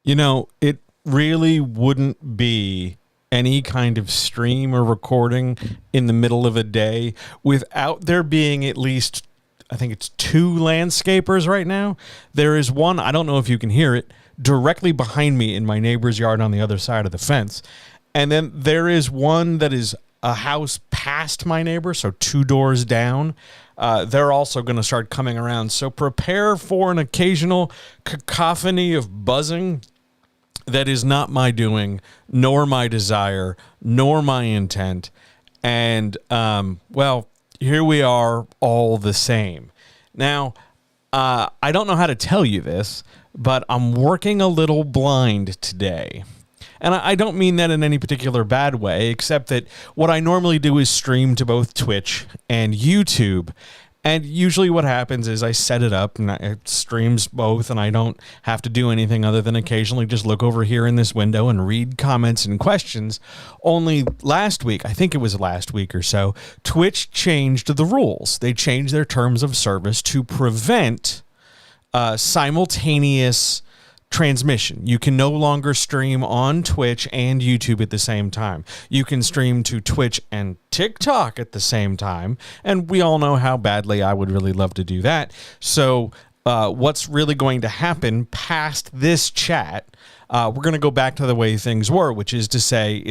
It really wouldn't be any kind of stream or recording in the middle of a day without there being at least, I think it's 2 landscapers right now. There is one, I don't know if you can hear it, directly behind me in my neighbor's yard on the other side of the fence. And then there is one that is a house past my neighbor, so 2 doors down. They're also going to start coming around. So prepare for an occasional cacophony of buzzing that is not my doing, nor my desire, nor my intent. And, here we are all the same. Now, I don't know how to tell you this, but I'm working a little blind today. And I don't mean that in any particular bad way, except that what I normally do is stream to both Twitch and YouTube. And usually what happens is I set it up and it streams both, and I don't have to do anything other than occasionally just look over here in this window and read comments and questions. Only last week, I think it was last week or so, Twitch changed the rules. They changed their terms of service to prevent simultaneous transmission. You can no longer stream on Twitch and YouTube at the same time. You can stream to Twitch and TikTok at the same time, and we all know how badly I would really love to do that. So what's really going to happen past this chat, we're going to go back to the way things were, which is to say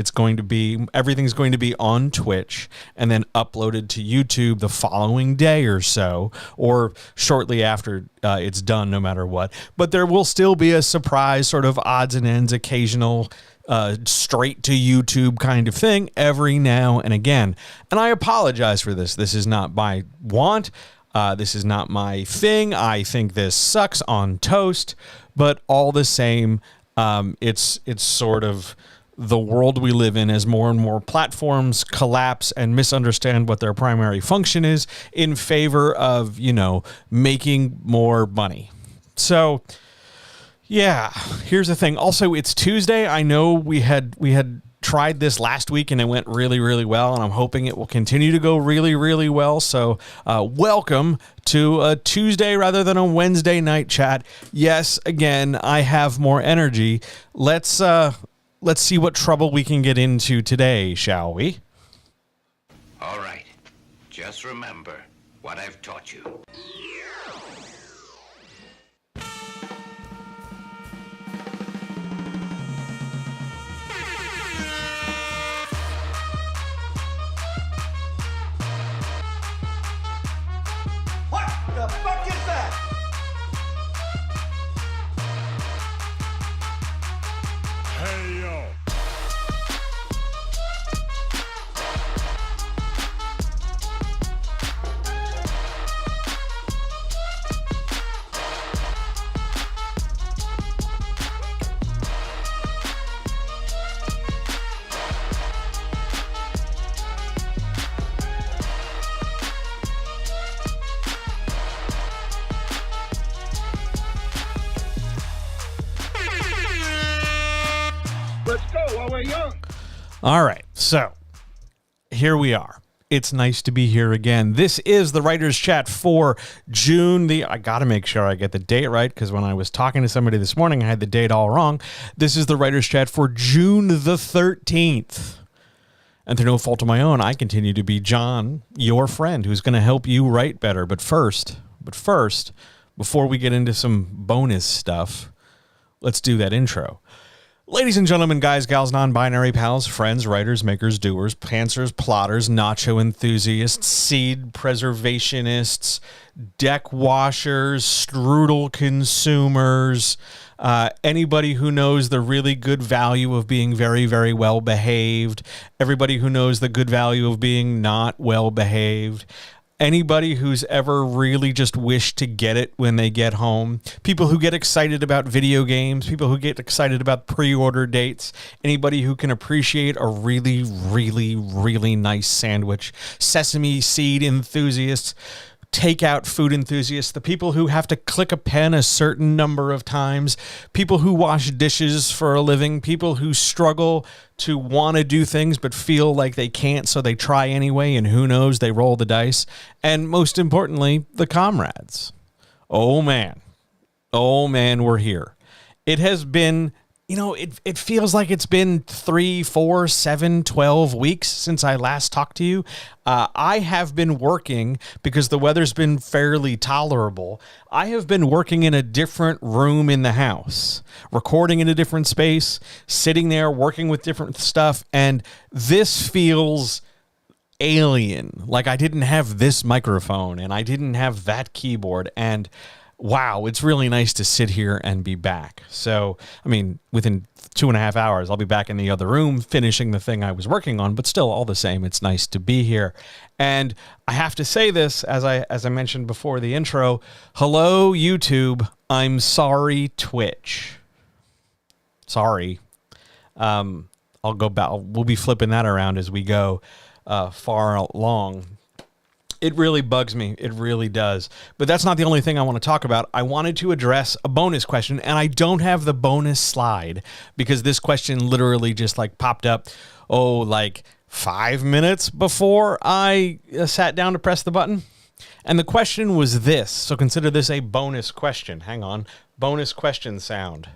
everything's going to be on Twitch and then uploaded to YouTube the following day or so, or shortly after it's done, no matter what. But there will still be a surprise sort of odds and ends, occasional straight to YouTube kind of thing every now and again. And I apologize for this. This is not my want. This is not my thing. I think this sucks on toast, but all the same, it's sort of the world we live in as more and more platforms collapse and misunderstand what their primary function is in favor of, making more money. So, yeah, here's the thing. Also, it's Tuesday. I know we had tried this last week and it went really, really well, and I'm hoping it will continue to go really, really well. So welcome to a Tuesday rather than a Wednesday night chat. Yes, again, I have more energy. Let's see what trouble we can get into today, shall we? All right. Just remember what I've taught you. The fuck is that? Hey, yo. All right, so here we are. It's nice to be here again. This is the Writers' Chat for June. I got to make sure I get the date right, because when I was talking to somebody this morning, I had the date all wrong. This is the Writers' Chat for June the 13th. And through no fault of my own, I continue to be John, your friend, who's going to help you write better. But first, before we get into some bonus stuff, let's do that intro. Ladies and gentlemen, guys, gals, non-binary pals, friends, writers, makers, doers, pantsers, plotters, nacho enthusiasts, seed preservationists, deck washers, strudel consumers, anybody who knows the really good value of being very, very well behaved, everybody who knows the good value of being not well behaved, anybody who's ever really just wished to get it when they get home, people who get excited about video games, people who get excited about pre-order dates, anybody who can appreciate a really, really, really nice sandwich, sesame seed enthusiasts, takeout food enthusiasts, the people who have to click a pen a certain number of times, people who wash dishes for a living, people who struggle to want to do things but feel like they can't, so they try anyway, and who knows, they roll the dice, and most importantly, the comrades. Oh man, we're here. It has been it feels like it's been 3, 4, 7, 12 weeks since I last talked to you. I have been working because the weather's been fairly tolerable. I have been working in a different room in the house, recording in a different space, sitting there, working with different stuff. And this feels alien. Like I didn't have this microphone and I didn't have that keyboard. And wow, it's really nice to sit here and be back. So, I mean, within 2.5 hours, I'll be back in the other room finishing the thing I was working on, but still, all the same, it's nice to be here. And I have to say this, as I mentioned before the intro, hello, YouTube. I'm sorry, Twitch. Sorry. I'll go back. We'll be flipping that around as we go far along. It really bugs me. It really does. But that's not the only thing I want to talk about. I wanted to address a bonus question, and I don't have the bonus slide because this question literally just like popped up, like 5 minutes before I sat down to press the button. And the question was this. So consider this a bonus question. Hang on. Bonus question sound.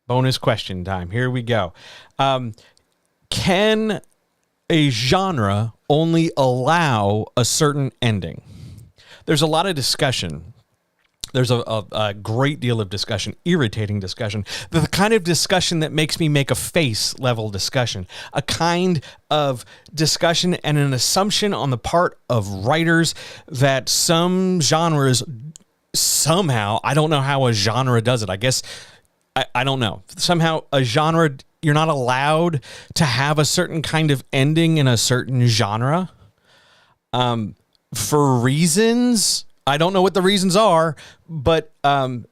Bonus question time. Here we go. Can a genre only allow a certain ending? There's a lot of discussion. There's a great deal of discussion, irritating discussion, the kind of discussion that makes me make a face level discussion, a kind of discussion and an assumption on the part of writers that some genres somehow, I don't know how a genre does it. I guess, I don't know. Somehow a genre, you're not allowed to have a certain kind of ending in a certain genre for reasons. I don't know what the reasons are, but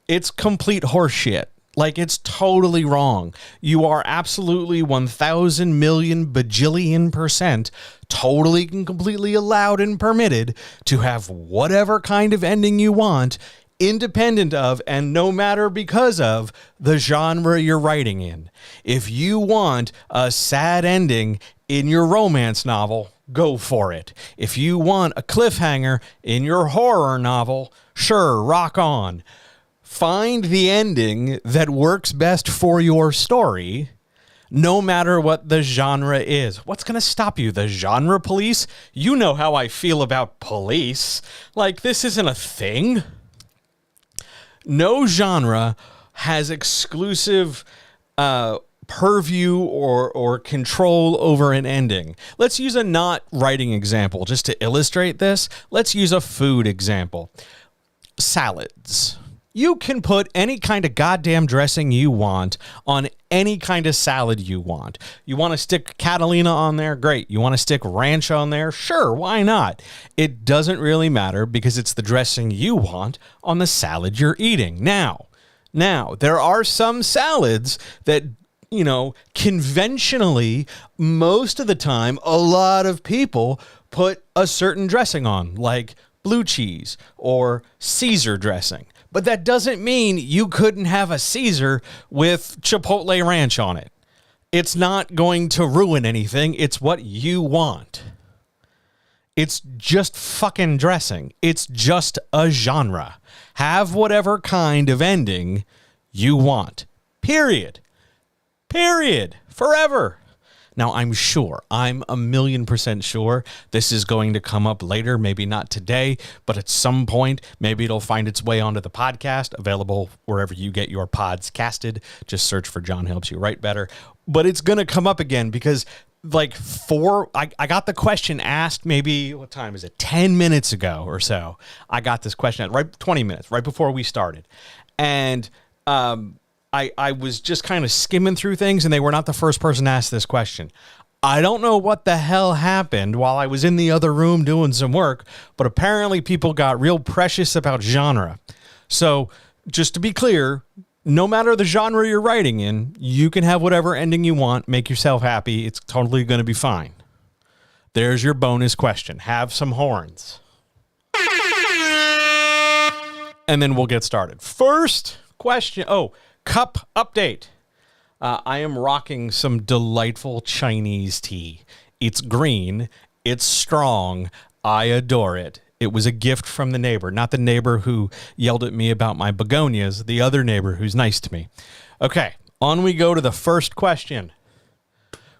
it's complete horseshit. Like, it's totally wrong. You are absolutely 1,000 million bajillion % totally and completely allowed and permitted to have whatever kind of ending you want, independent of and no matter because of the genre you're writing in. If you want a sad ending in your romance novel, go for it. If you want a cliffhanger in your horror novel, sure, rock on. Find the ending that works best for your story, no matter what the genre is. What's going to stop you? The genre police? You know how I feel about police. Like, this isn't a thing. No genre has exclusive purview or control over an ending. Let's use a not writing example just to illustrate this. Let's use a food example. Salads. You can put any kind of goddamn dressing you want on any kind of salad you want. You want to stick Catalina on there? Great. You want to stick ranch on there? Sure, why not? It doesn't really matter because it's the dressing you want on the salad you're eating. Now, there are some salads that, conventionally, most of the time, a lot of people put a certain dressing on, like blue cheese or Caesar dressing. But that doesn't mean you couldn't have a Caesar with Chipotle ranch on it. It's not going to ruin anything. It's what you want. It's just fucking dressing. It's just a genre. Have whatever kind of ending you want. Period. Forever. Now, I'm a million % sure this is going to come up later, maybe not today, but at some point, maybe it'll find its way onto the podcast, available wherever you get your pods casted. Just search for John Helps You Write Better. But it's going to come up again because I got the question asked maybe, what time is it? 10 minutes ago or so. I got this question, 20 minutes, right before we started. And, I was just kind of skimming through things, and they were not the first person to ask this question. I don't know what the hell happened while I was in the other room doing some work, but apparently people got real precious about genre. So just to be clear, no matter the genre you're writing in, you can have whatever ending you want, make yourself happy. It's totally going to be fine. There's your bonus question. Have some horns. And then we'll get started. First question. Cup update. I am rocking some delightful Chinese tea. It's green. It's strong. I adore it. It was a gift from the neighbor, not the neighbor who yelled at me about my begonias, the other neighbor who's nice to me. Okay, On we go to the first question.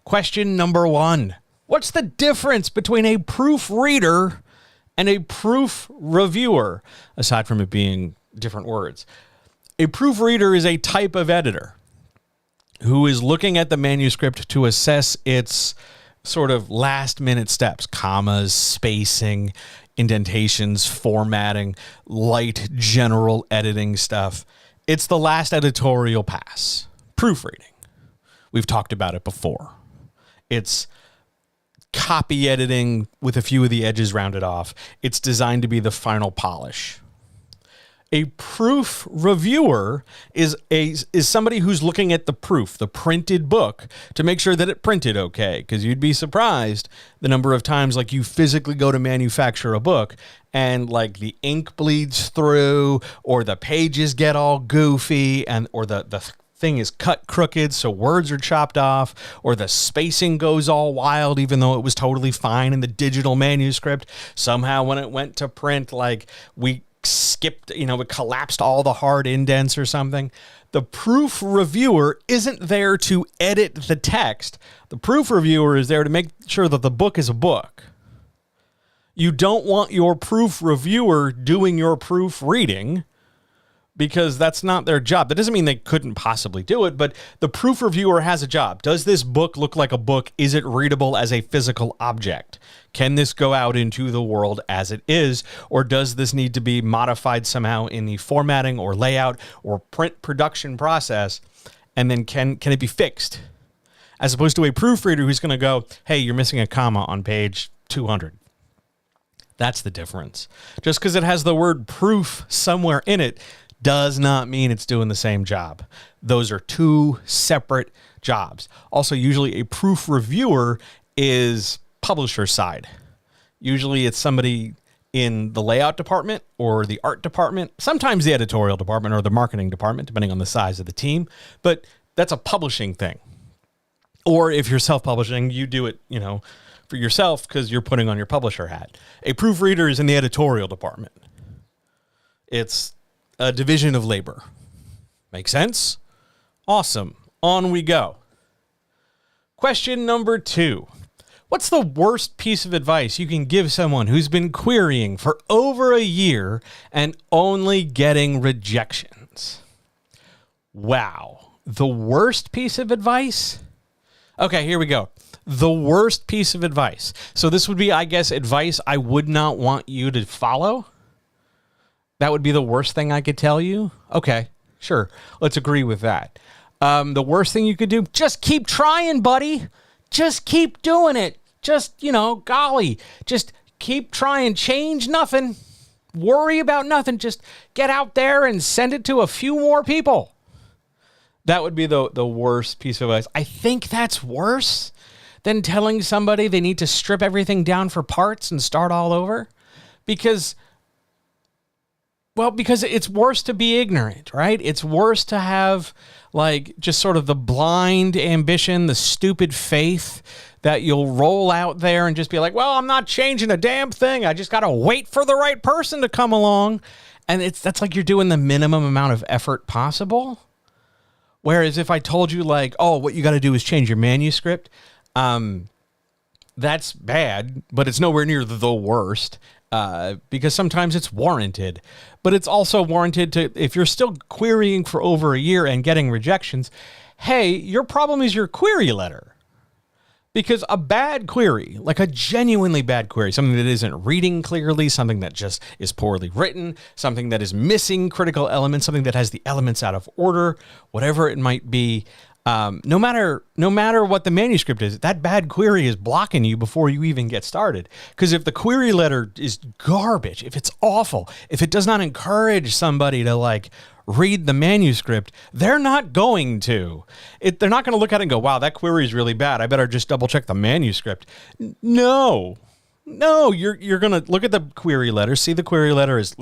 Question number 1. What's the difference between a proofreader and a proof reviewer, aside from it being different words? A proofreader is a type of editor who is looking at the manuscript to assess its sort of last-minute steps, commas, spacing, indentations, formatting, light general editing stuff. It's the last editorial pass. Proofreading. We've talked about it before. It's copy editing with a few of the edges rounded off. It's designed to be the final polish. A proof reviewer is somebody who's looking at the proof, the printed book, to make sure that it printed okay. Because you'd be surprised the number of times like you physically go to manufacture a book and like the ink bleeds through, or the pages get all goofy, and or the thing is cut crooked, so words are chopped off, or the spacing goes all wild even though it was totally fine in the digital manuscript. Somehow when it went to print, like we skipped, it collapsed all the hard indents or something. The proof reviewer isn't there to edit the text. The proof reviewer is there to make sure that the book is a book. You don't want your proof reviewer doing your proof reading, because that's not their job. That doesn't mean they couldn't possibly do it, but the proof reviewer has a job. Does this book look like a book? Is it readable as a physical object? Can this go out into the world as it is, or does this need to be modified somehow in the formatting or layout or print production process? And then can it be fixed? As opposed to a proofreader who's going to go, hey, you're missing a comma on page 200. That's the difference. Just because it has the word proof somewhere in it does not mean it's doing the same job. Those are two separate jobs. Also, usually a proof reviewer is publisher side. Usually it's somebody in the layout department or the art department, sometimes the editorial department or the marketing department, depending on the size of the team. But that's a publishing thing. Or if you're self-publishing, you do it, for yourself because you're putting on your publisher hat. A proofreader is in the editorial department. It's a division of labor. Make sense? Awesome. On we go. Question number 2. What's the worst piece of advice you can give someone who's been querying for over a year and only getting rejections? Wow. The worst piece of advice? Okay, here we go. The worst piece of advice. So this would be, I guess, advice I would not want you to follow. That would be the worst thing I could tell you? Okay, sure. Let's agree with that. The worst thing you could do, just keep trying, buddy. Just keep doing it. Just, golly, just keep trying. Change nothing. Worry about nothing. Just get out there and send it to a few more people. That would be the worst piece of advice. I think that's worse than telling somebody they need to strip everything down for parts and start all over. Because it's worse to be ignorant, right? It's worse to have just sort of the blind ambition, the stupid faith that you'll roll out there and just be like, well, I'm not changing a damn thing. I just got to wait for the right person to come along. And that's like you're doing the minimum amount of effort possible. Whereas if I told you what you got to do is change your manuscript, that's bad, but it's nowhere near the worst. Because sometimes it's warranted, but it's also warranted if you're still querying for over a year and getting rejections, hey, your problem is your query letter. Because a bad query, like a genuinely bad query, something that isn't reading clearly, something that just is poorly written, something that is missing critical elements, something that has the elements out of order, whatever it might be, no matter what the manuscript is, that bad query is blocking you before you even get started. Because if the query letter is garbage, if it's awful, if it does not encourage somebody to read the manuscript, they're not going to. They're not going to look at it and go, wow, that query is really bad. I better just double check the manuscript. No, you're going to look at the query letter, see the query letter is,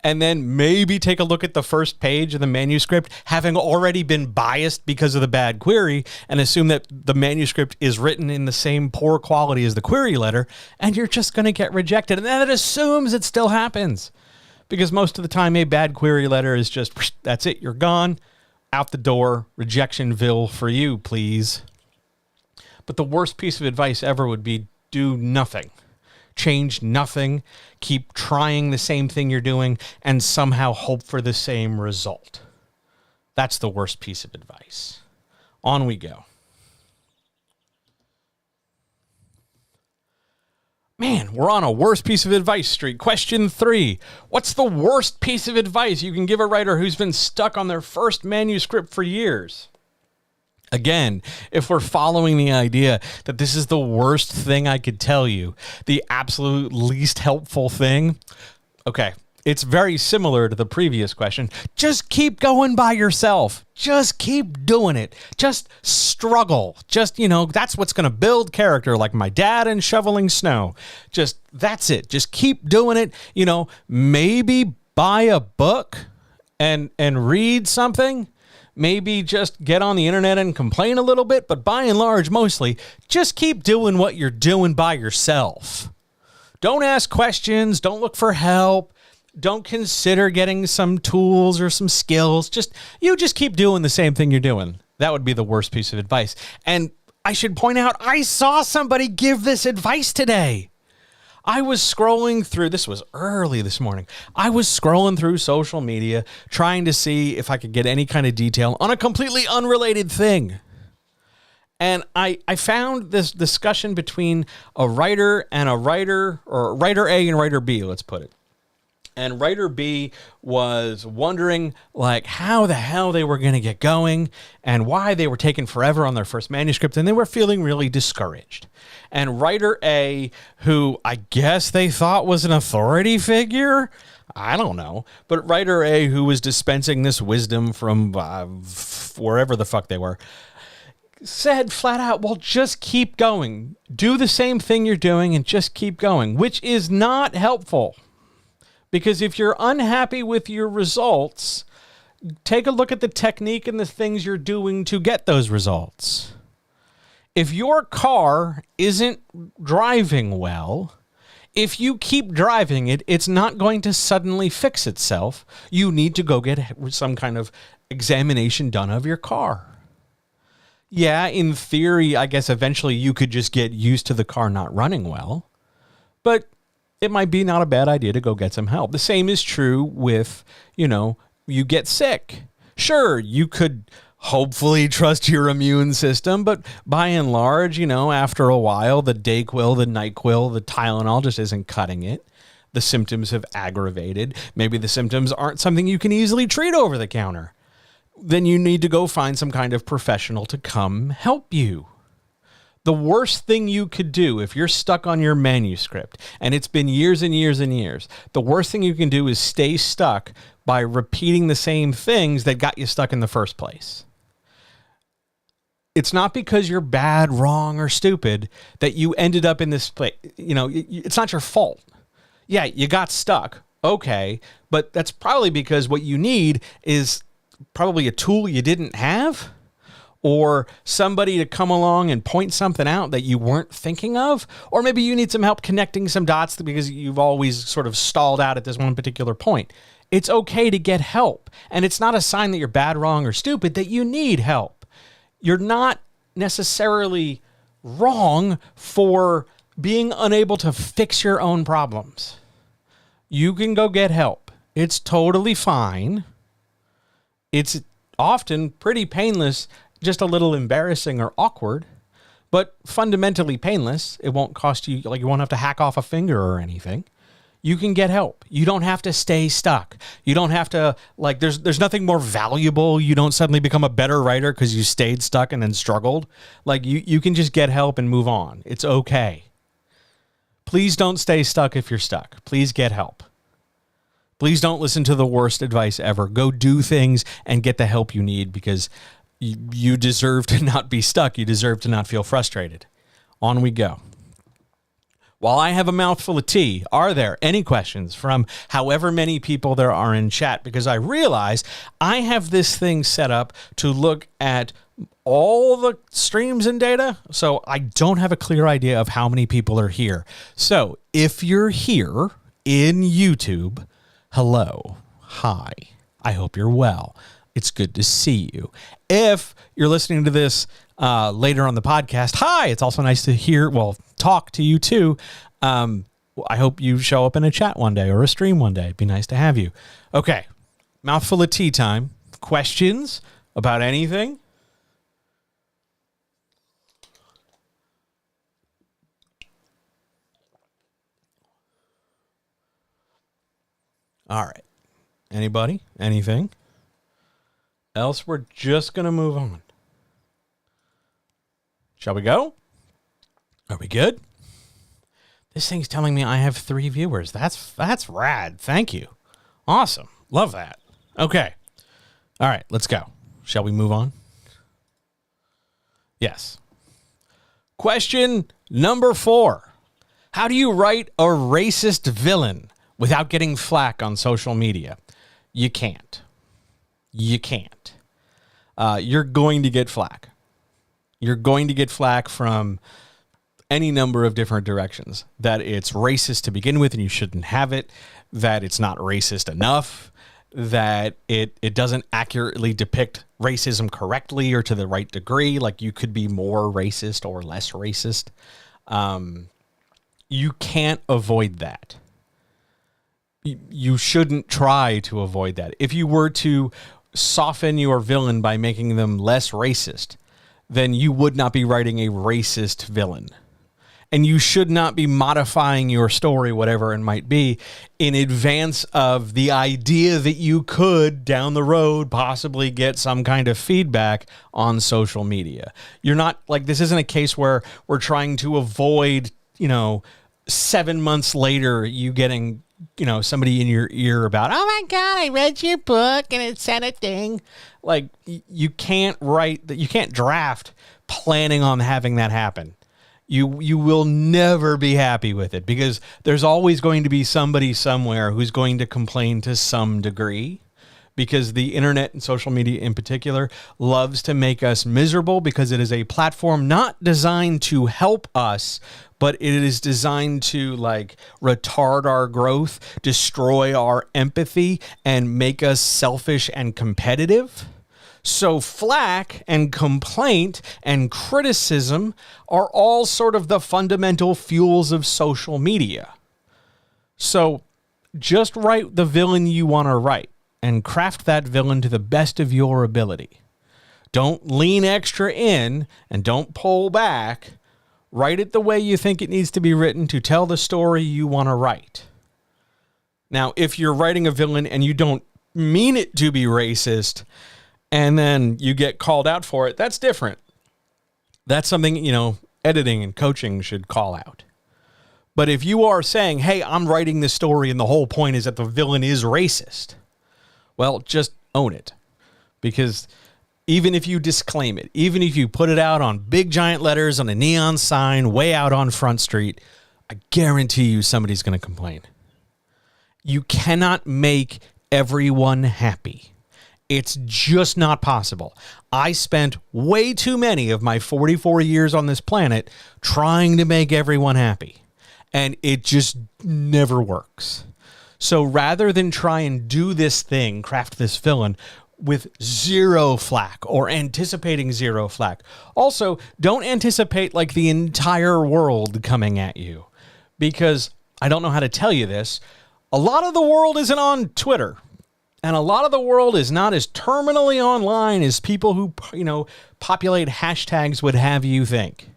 and then maybe take a look at the first page of the manuscript, having already been biased because of the bad query, and assume that the manuscript is written in the same poor quality as the query letter, and you're just going to get rejected. And that assumes it still happens. Because most of the time, a bad query letter is just, that's it, you're gone. out the door, rejectionville for you, please. But the worst piece of advice ever would be do nothing. Change nothing. Keep trying the same thing you're doing and somehow hope for the same result. That's the worst piece of advice. On we go. Man, we're on a worst piece of advice streak. Question 3. What's the worst piece of advice you can give a writer who's been stuck on their first manuscript for years? Again, if we're following the idea that this is the worst thing I could tell you, the absolute least helpful thing, okay, it's very similar to the previous question. Just keep going by yourself. Just keep doing it. Just struggle. Just, that's what's going to build character, like my dad in shoveling snow. Just, that's it. Just keep doing it. Maybe buy a book and read something. Maybe just get on the internet and complain a little bit, but by and large, mostly, just keep doing what you're doing by yourself. Don't ask questions. Don't look for help. Don't consider getting some tools or some skills. Just keep doing the same thing you're doing. That would be the worst piece of advice. And I should point out, I saw somebody give this advice today. I was scrolling through, this was early this morning. I was scrolling through social media trying to see if I could get any kind of detail on a completely unrelated thing. And I found this discussion between a writer and a writer, or writer A and writer B, let's put it. And writer B was wondering, how the hell they were going to get going and why they were taking forever on their first manuscript, and they were feeling really discouraged. And writer A, who I guess they thought was an authority figure, I don't know, but writer A, who was dispensing this wisdom from wherever the fuck they were, said flat out, well, just keep going. Do the same thing you're doing and just keep going, which is not helpful. Because if you're unhappy with your results, take a look at the technique and the things you're doing to get those results. If your car isn't driving well, if you keep driving it, it's not going to suddenly fix itself. You need to go get some kind of examination done of your car. Yeah, in theory, I guess eventually you could just get used to the car not running well. But it might be not a bad idea to go get some help. The same is true with, you get sick. Sure, you could hopefully trust your immune system, but by and large, after a while, the Dayquil, the NyQuil, the Tylenol just isn't cutting it. The symptoms have aggravated. Maybe the symptoms aren't something you can easily treat over the counter. Then you need to go find some kind of professional to come help you. The worst thing you could do if you're stuck on your manuscript, and it's been years and years and years, the worst thing you can do is stay stuck by repeating the same things that got you stuck in the first place. It's not because you're bad, wrong, or stupid that you ended up in this place. It's not your fault. Yeah, you got stuck. Okay, but that's probably because what you need is probably a tool you didn't have, or somebody to come along and point something out that you weren't thinking of, or maybe you need some help connecting some dots because you've always sort of stalled out at this one particular point. It's okay to get help, and it's not a sign that you're bad, wrong, or stupid that you need help. You're not necessarily wrong for being unable to fix your own problems. You can go get help. It's totally fine. It's often pretty painless, just a little embarrassing or awkward, but fundamentally painless. It won't cost you, you won't have to hack off a finger or anything. You can get help. You don't have to stay stuck. You don't have to, there's nothing more valuable. You don't suddenly become a better writer because you stayed stuck and then struggled. You can just get help and move on. It's okay. Please don't stay stuck if you're stuck. Please get help. Please don't listen to the worst advice ever. Go do things and get the help you need because you deserve to not be stuck. You deserve to not feel frustrated. On we go. While I have a mouthful of tea, are there any questions from however many people there are in chat? Because I realize I have this thing set up to look at all the streams and data, so I don't have a clear idea of how many people are here. So if you're here in YouTube, hello, hi, I hope you're well. it's good to see you. If you're listening to this later on the podcast, hi, it's also nice to talk to you too. I hope you show up in a chat one day or a stream one day. It'd be nice to have you. Okay, mouthful of tea time. Questions about anything? All right. Anybody? Anything? Else we're just going to move on. Shall we go? Are we good? This thing's telling me I have 3 viewers. That's rad. Thank you. Awesome. Love that. Okay. All right, let's go. Shall we move on? Yes. Question number 4. How do you write a racist villain without getting flack on social media? You can't. You can't. You're going to get flack. You're going to get flack from any number of different directions. That it's racist to begin with and you shouldn't have it. That it's not racist enough. That it doesn't accurately depict racism correctly or to the right degree. Like you could be more racist or less racist. You can't avoid that. You shouldn't try to avoid that. If you were to soften your villain by making them less racist, then you would not be writing a racist villain. And you should not be modifying your story, whatever it might be, in advance of the idea that you could, down the road, possibly get some kind of feedback on social media. You're not, like, this isn't a case where we're trying to avoid, 7 months later, you getting, somebody in your ear about, oh my God, I read your book and it said a thing. Like, you can't you can't draft planning on having that happen. You will never be happy with it because there's always going to be somebody somewhere who's going to complain to some degree, because the internet and social media in particular loves to make us miserable because it is a platform not designed to help us, but it is designed to retard our growth, destroy our empathy, and make us selfish and competitive. So flack and complaint and criticism are all sort of the fundamental fuels of social media. So just write the villain you want to write and craft that villain to the best of your ability. Don't lean extra in and don't pull back. Write it the way you think it needs to be written to tell the story you want to write. Now, if you're writing a villain and you don't mean it to be racist, and then you get called out for it, that's different. That's something, editing and coaching should call out. But if you are saying, hey, I'm writing this story and the whole point is that the villain is racist, well, just own it. Because even if you disclaim it, even if you put it out on big giant letters on a neon sign way out on Front Street, I guarantee you somebody's going to complain. You cannot make everyone happy. It's just not possible. I spent way too many of my 44 years on this planet trying to make everyone happy, and it just never works. So rather than try and do this thing, craft this villain with zero flack or anticipating zero flack. Also, don't anticipate the entire world coming at you, because I don't know how to tell you this. A lot of the world isn't on Twitter. And a lot of the world is not as terminally online as people who, populate hashtags would have you think.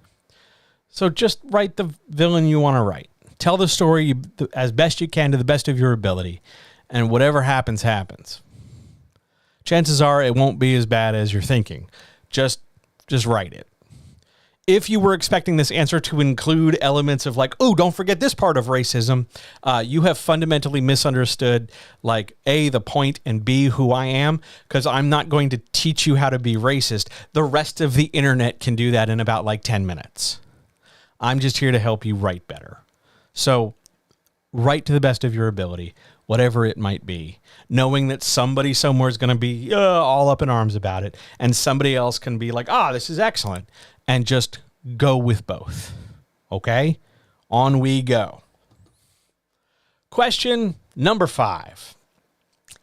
So just write the villain you want to write. Tell the story as best you can to the best of your ability. And whatever happens, happens. Chances are it won't be as bad as you're thinking. Just write it. If you were expecting this answer to include elements of oh, don't forget this part of racism, you have fundamentally misunderstood A, the point, and B, who I am, because I'm not going to teach you how to be racist. The rest of the internet can do that in about 10 minutes. I'm just here to help you write better. So write to the best of your ability, whatever it might be, knowing that somebody somewhere is going to be all up in arms about it, and somebody else can be this is excellent. And just go with both. Okay? On we go. Question number 5.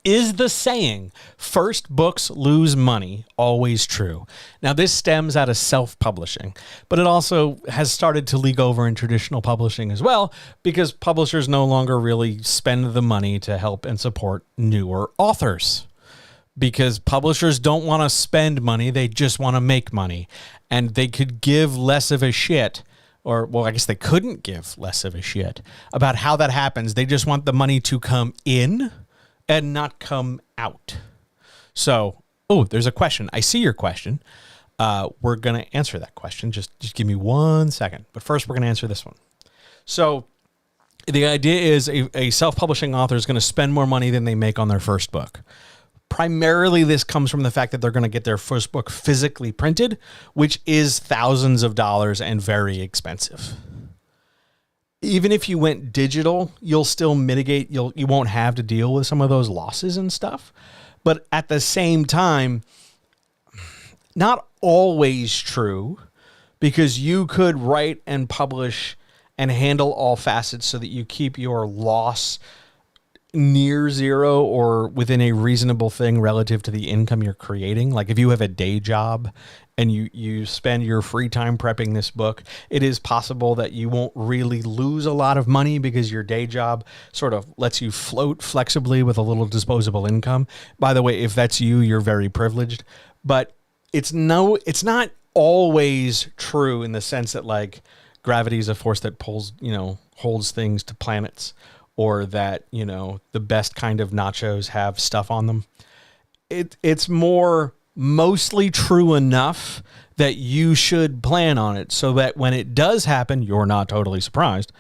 Is the saying, first books lose money, always true? Now, this stems out of self-publishing, but it also has started to leak over in traditional publishing as well, because publishers no longer really spend the money to help and support newer authors. Because publishers don't want to spend money, they just want to make money. And they could give less of a shit, or, well, I guess they couldn't give less of a shit about how that happens. They just want the money to come in and not come out. So, there's a question. I see your question. We're going to answer that question. Just give me 1 second. But first, we're going to answer this one. So, the idea is a self-publishing author is going to spend more money than they make on their first book. Primarily, this comes from the fact that they're going to get their first book physically printed, which is thousands of dollars and very expensive. Even if you went digital, you'll still mitigate, you won't have to deal with some of those losses and stuff. But at the same time, not always true, because you could write and publish and handle all facets so that you keep your loss near zero or within a reasonable thing relative to the income you're creating. Like if you have a day job and you spend your free time prepping this book, it is possible that you won't really lose a lot of money because your day job sort of lets you float flexibly with a little disposable income. By the way, if that's you, you're very privileged. But it's not always true in the sense that like gravity is a force that pulls, holds things to planets, or that, the best kind of nachos have stuff on them. It's more mostly true enough that you should plan on it so that when it does happen, you're not totally surprised.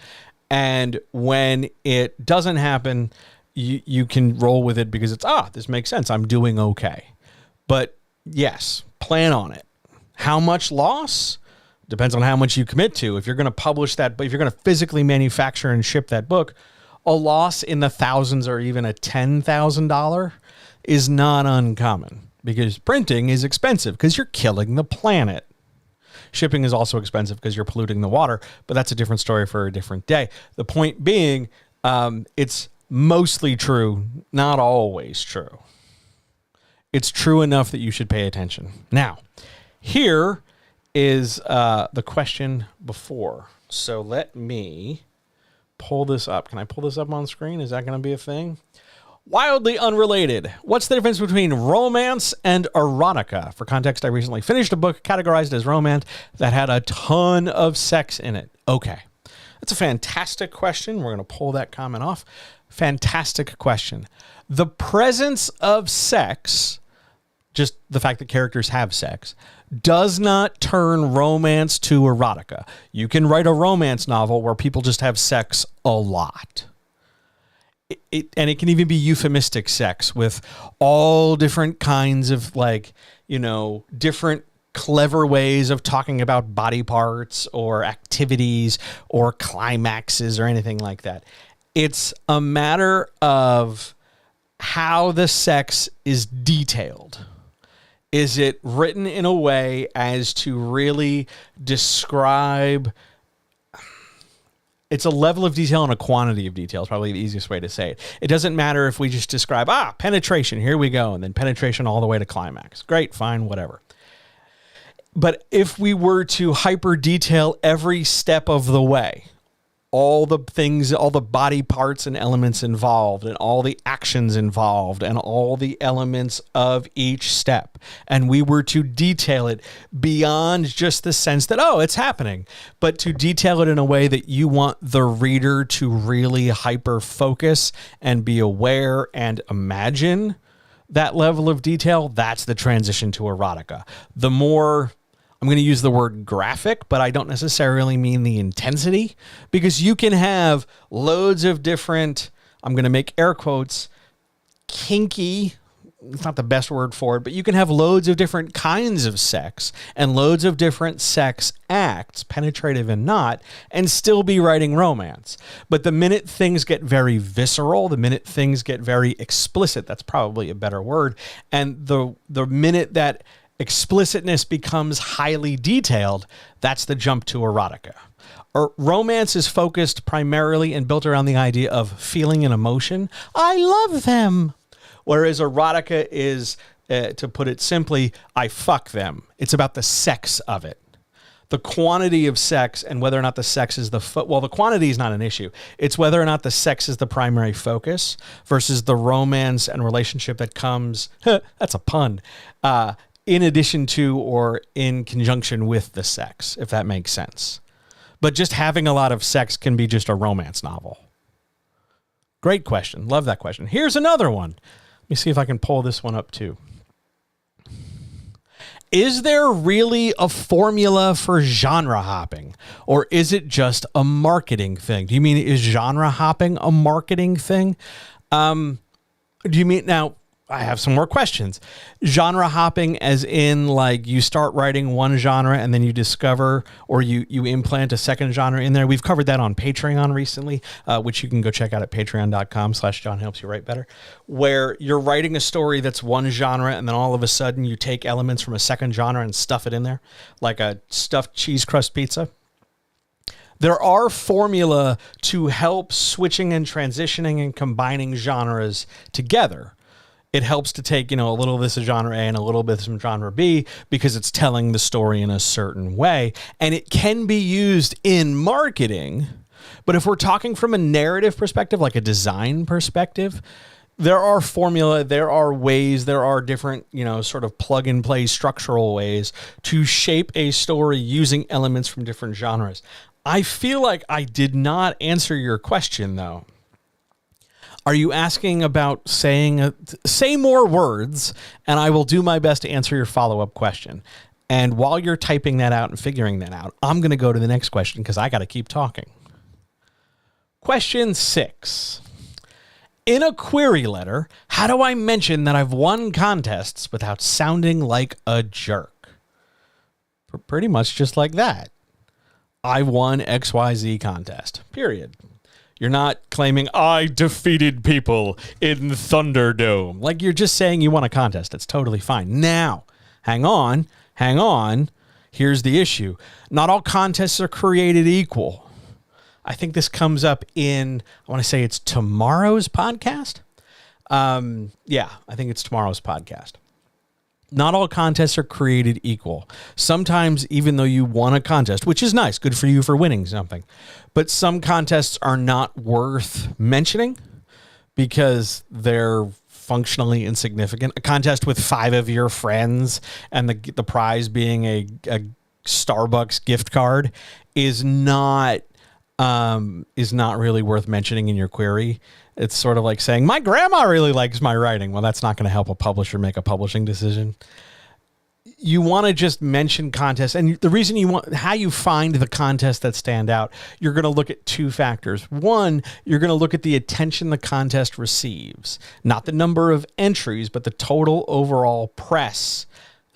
And when it doesn't happen, you can roll with it because it's, this makes sense. I'm doing okay. But yes, plan on it. How much loss? Depends on how much you commit to. If you're going to publish that, but if you're going to physically manufacture and ship that book, a loss in the thousands or even a $10,000 is not uncommon, because printing is expensive because you're killing the planet. Shipping is also expensive because you're polluting the water, but that's a different story for a different day. The point being, it's mostly true, not always true. It's true enough that you should pay attention. Now, here is the question before. So let me pull this up. Can I pull this up on screen? Is that going to be a thing? Wildly unrelated. What's the difference between romance and erotica? For context, I recently finished a book categorized as romance that had a ton of sex in it. Okay. That's a fantastic question. We're going to pull that comment off. Fantastic question. The presence of sex, just the fact that characters have sex, does not turn romance to erotica. You can write a romance novel where people just have sex a lot. And it can even be euphemistic sex with all different kinds of different clever ways of talking about body parts or activities or climaxes or anything like that. It's a matter of how the sex is detailed. Is it written in a way as to really describe? It's a level of detail and a quantity of detail is probably the easiest way to say it. It doesn't matter if we just describe, penetration, here we go, and then penetration all the way to climax. Great, fine, whatever. But if we were to hyper detail every step of the way, all the things, all the body parts and elements involved, and all the actions involved, and all the elements of each step, and we were to detail it beyond just the sense that, it's happening, but to detail it in a way that you want the reader to really hyper focus and be aware and imagine that level of detail, that's the transition to erotica. The more, I'm going to use the word graphic, but I don't necessarily mean the intensity, because you can have loads of different, I'm going to make air quotes, kinky, it's not the best word for it, but you can have loads of different kinds of sex and loads of different sex acts, penetrative and not, and still be writing romance. But the minute things get very visceral, the minute things get very explicit, that's probably a better word, and the minute that explicitness becomes highly detailed, that's the jump to erotica. Romance is focused primarily and built around the idea of feeling an emotion. I love them. Whereas erotica is, to put it simply, I fuck them. It's about the sex of it. The quantity of sex and whether or not the sex is the quantity is not an issue. It's whether or not the sex is the primary focus versus the romance and relationship that comes, that's a pun, in addition to or in conjunction with the sex, if that makes sense. But just having a lot of sex can be just a romance novel. Great question. Love that question. Here's another one. Let me see if I can pull this one up too. Is there really a formula for genre hopping, or is it just a marketing thing? Do you mean, is genre hopping a marketing thing? Do you mean, now I have some more questions. Genre hopping as in like you start writing one genre and then you discover or you implant a second genre in there. We've covered that on Patreon recently, which you can go check out at patreon.com/JohnHelpsYouWriteBetter, where you're writing a story that's one genre and then all of a sudden you take elements from a second genre and stuff it in there, like a stuffed cheese crust pizza. There are formula to help switching and transitioning and combining genres together. It helps to take, a little of this is genre A and a little bit from genre B because it's telling the story in a certain way. And it can be used in marketing. But if we're talking from a narrative perspective, like a design perspective, there are formula, there are ways, there are different, sort of plug and play structural ways to shape a story using elements from different genres. I feel like I did not answer your question, though. Are you asking about say more words, and I will do my best to answer your follow-up question. And while you're typing that out and figuring that out, I'm going to go to the next question because I got to keep talking. Question 6. In a query letter, how do I mention that I've won contests without sounding like a jerk? Pretty much just like that. I won XYZ contest, period. You're not claiming, I defeated people in Thunderdome. Like, you're just saying you won a contest. That's totally fine. Now, hang on. Here's the issue. Not all contests are created equal. I think this comes up in, I want to say it's tomorrow's podcast. Yeah, I think it's tomorrow's podcast. Not all contests are created equal. Sometimes, even though you won a contest, which is nice, good for you for winning something, but some contests are not worth mentioning because they're functionally insignificant. A contest with 5 of your friends and the prize being a Starbucks gift card is not really worth mentioning in your query. It's sort of like saying, my grandma really likes my writing. Well, that's not going to help a publisher make a publishing decision. You want to just mention contests. And the reason how you find the contests that stand out, you're going to look at 2 factors. One, you're going to look at the attention the contest receives, not the number of entries, but the total overall press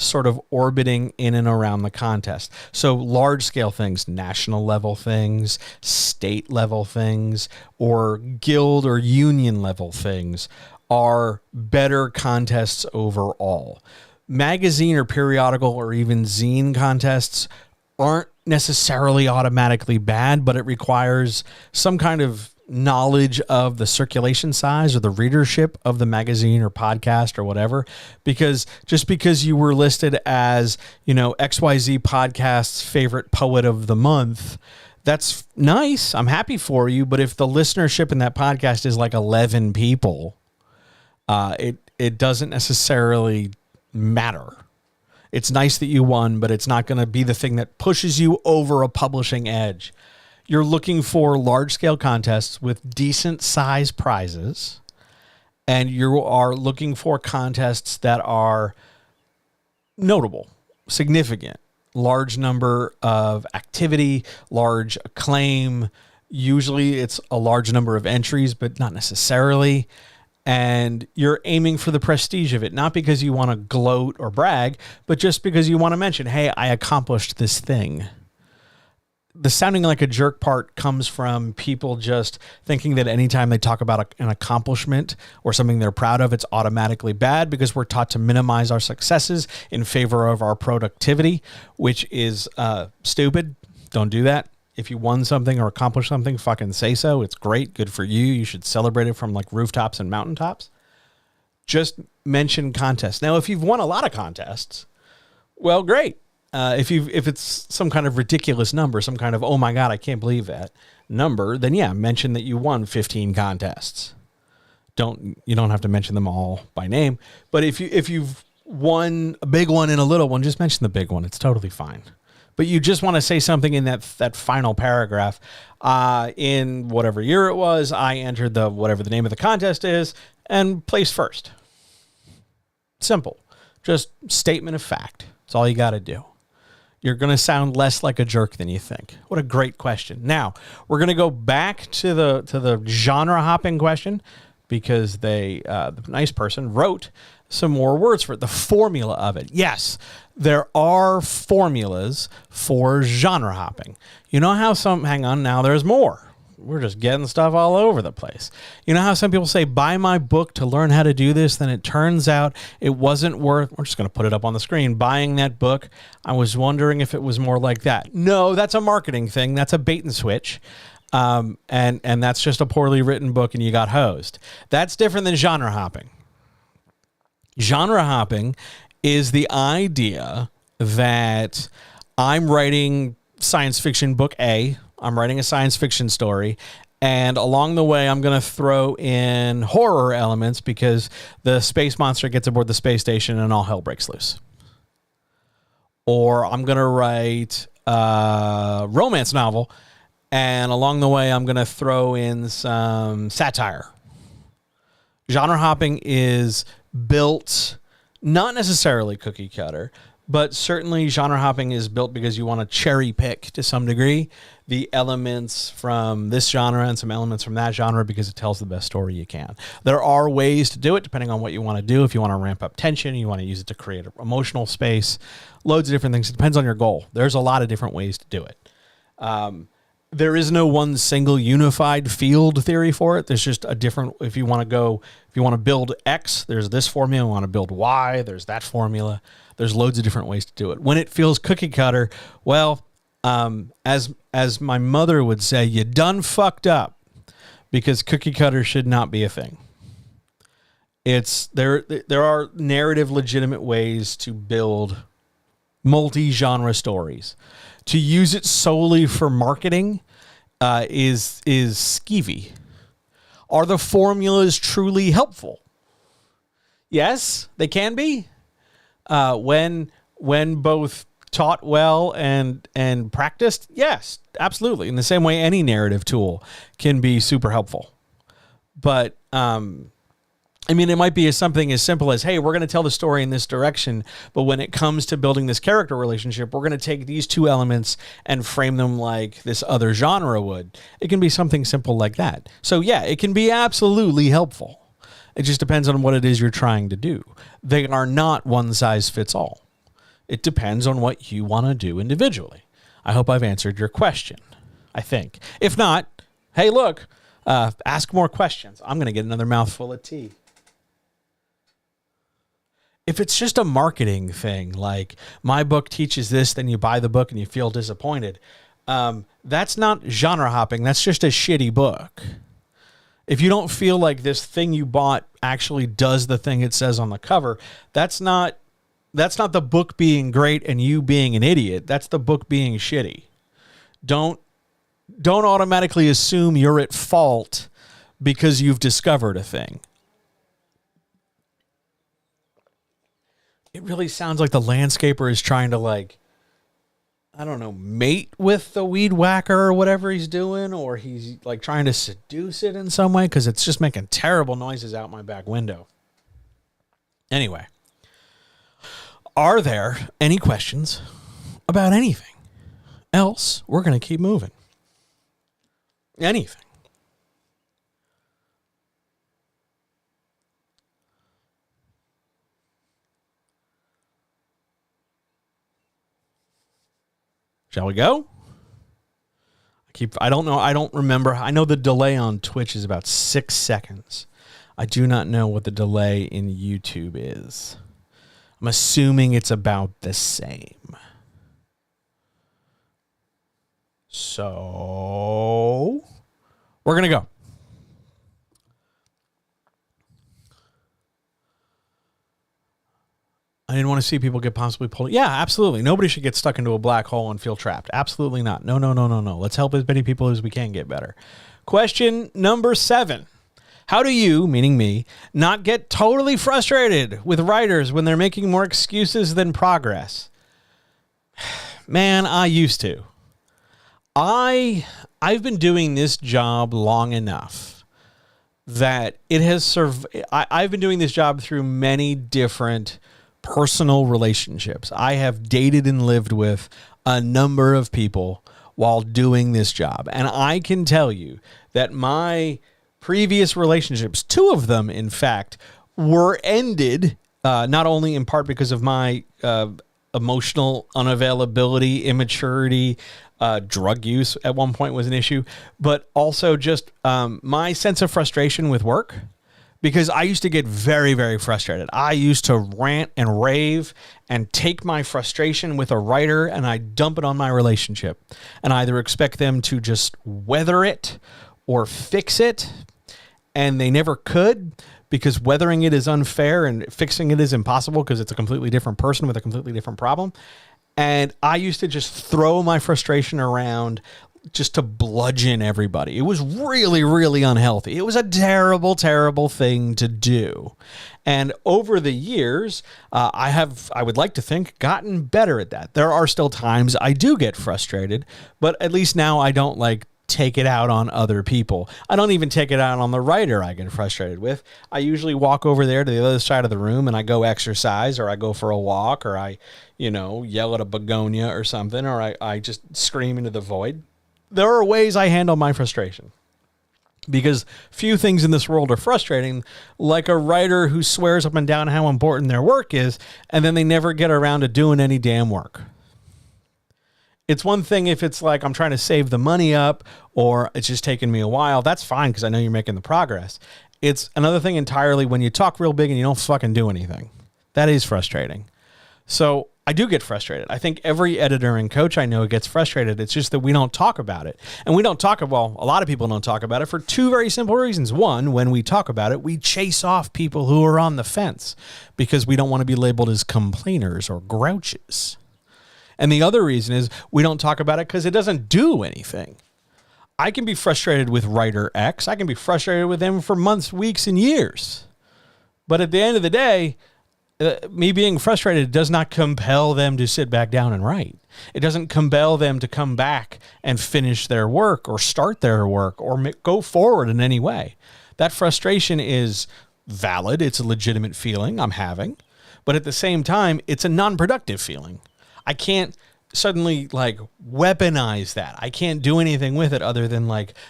sort of orbiting in and around the contest. So large scale things, national level things, state level things, or guild or union level things are better contests overall. Magazine or periodical or even zine contests aren't necessarily automatically bad, but it requires some kind of knowledge of the circulation size or the readership of the magazine or podcast or whatever, because just because you were listed as, XYZ podcast's favorite poet of the month, that's nice. I'm happy for you. But if the listenership in that podcast is like 11 people, it doesn't necessarily matter. It's nice that you won, but it's not going to be the thing that pushes you over a publishing edge. You're looking for large-scale contests with decent-size prizes, and you are looking for contests that are notable, significant, large number of activity, large acclaim. Usually it's a large number of entries, but not necessarily. And you're aiming for the prestige of it, not because you want to gloat or brag, but just because you want to mention, hey, I accomplished this thing. The sounding like a jerk part comes from people just thinking that anytime they talk about an accomplishment or something they're proud of, it's automatically bad because we're taught to minimize our successes in favor of our productivity, which is stupid. Don't do that. If you won something or accomplished something, fucking say so. It's great. Good for you. You should celebrate it from like rooftops and mountaintops. just mention contests. Now, if you've won a lot of contests, well, great. If it's some kind of ridiculous number, some kind of, oh my God, I can't believe that number, then yeah, mention that you won 15 contests. You don't have to mention them all by name, but if you've won a big one and a little one, just mention the big one. It's totally fine. But you just want to say something in that final paragraph. In whatever year it was, I entered whatever the name of the contest is and placed first. Simple. Just statement of fact. That's all you got to do. You're going to sound less like a jerk than you think. What a great question. Now, we're going to go back to the genre hopping question because the nice person wrote some more words for it, the formula of it. Yes, there are formulas for genre hopping. You know how hang on now, there's more. We're just getting stuff all over the place. You know how some people say, buy my book to learn how to do this? Then it turns out it wasn't worth, we're just going to put it up on the screen, buying that book. I was wondering if it was more like that. No, that's a marketing thing. That's a bait and switch. And that's just a poorly written book and you got hosed. That's different than genre hopping. Genre hopping is the idea that I'm writing science fiction book A. I'm writing a science fiction story, and along the way, I'm going to throw in horror elements because the space monster gets aboard the space station and all hell breaks loose. Or I'm going to write a romance novel, and along the way, I'm going to throw in some satire. Genre hopping is built not necessarily cookie cutter, but certainly genre hopping is built because you want to cherry pick to some degree the elements from this genre and some elements from that genre because it tells the best story you can. There are ways to do it depending on what you want to do. If you want to ramp up tension, you want to use it to create an emotional space, loads of different things. It depends on your goal. There's a lot of different ways to do it. There is no one single unified field theory for it. There's just a different, if you want to build X, there's this formula. You want to build Y, there's that formula. There's loads of different ways to do it. When it feels cookie cutter, well, as my mother would say, you done fucked up, because cookie cutter should not be a thing. There are narrative legitimate ways to build multi-genre stories. To use it solely for marketing is skeevy. Are the formulas truly helpful? Yes, they can be. When both taught well and practiced, yes, absolutely. In the same way, any narrative tool can be super helpful. But I mean, it might be something as simple as, hey, we're going to tell the story in this direction, but when it comes to building this character relationship, we're going to take these two elements and frame them like this other genre would. It can be something simple like that. So yeah, it can be absolutely helpful. It just depends on what it is you're trying to do. They are not one size fits all. It depends on what you want to do individually. I hope I've answered your question, I think. If not, hey, look, ask more questions. I'm going to get another mouthful of tea. If it's just a marketing thing, like my book teaches this, then you buy the book and you feel disappointed, that's not genre hopping. That's just a shitty book. If you don't feel like this thing you bought actually does the thing it says on the cover, that's not the book being great and you being an idiot. That's the book being shitty. Don't automatically assume you're at fault because you've discovered a thing. It really sounds like the landscaper is trying to, like, I don't know, mate with the weed whacker or whatever he's doing, or he's like trying to seduce it in some way, because it's just making terrible noises out my back window. Anyway, are there any questions about anything else? We're going to keep moving. Anything. Shall we go? I don't remember. I know the delay on Twitch is about 6 seconds. I do not know what the delay in YouTube is. I'm assuming it's about the same. So, we're going to go. I didn't want to see people get possibly pulled. Yeah, absolutely. Nobody should get stuck into a black hole and feel trapped. Absolutely not. No. Let's help as many people as we can get better. Question number 7. How do you, meaning me, not get totally frustrated with writers when they're making more excuses than progress? Man, I used to. I've been doing this job long enough that it has I've been doing this job through many different personal relationships. I have dated and lived with a number of people while doing this job. And I can tell you that my previous relationships, 2 of them, in fact, were ended not only in part because of my emotional unavailability, immaturity, drug use at one point was an issue, but also just my sense of frustration with work. Because I used to get very, very frustrated. I used to rant and rave and take my frustration with a writer and I dump it on my relationship and either expect them to just weather it or fix it. And they never could, because weathering it is unfair and fixing it is impossible because it's a completely different person with a completely different problem. And I used to just throw my frustration around just to bludgeon everybody. It was really, really unhealthy. It was a terrible, terrible thing to do. And over the years, I would like to think, gotten better at that. There are still times I do get frustrated, but at least now I don't take it out on other people. I don't even take it out on the writer I get frustrated with. I usually walk over there to the other side of the room and I go exercise, or I go for a walk, or I, yell at a begonia or something, or I just scream into the void. There are ways I handle my frustration, because few things in this world are frustrating like a writer who swears up and down how important their work is, and then they never get around to doing any damn work. It's one thing if it's like I'm trying to save the money up or it's just taking me a while. That's fine because I know you're making the progress. It's another thing entirely when you talk real big and you don't fucking do anything. That is frustrating. So I do get frustrated. I think every editor and coach I know gets frustrated. It's just that we don't talk about it. And we don't talk, well, a lot of people don't talk about it for 2 very simple reasons. One, when we talk about it, we chase off people who are on the fence because we don't want to be labeled as complainers or grouches. And the other reason is we don't talk about it because it doesn't do anything. I can be frustrated with writer X. I can be frustrated with them for months, weeks, and years. But at the end of the day, me being frustrated does not compel them to sit back down and write. It doesn't compel them to come back and finish their work or start their work or go forward in any way. That frustration is valid. It's a legitimate feeling I'm having. But at the same time, it's a non-productive feeling. I can't suddenly weaponize that. I can't do anything with it other than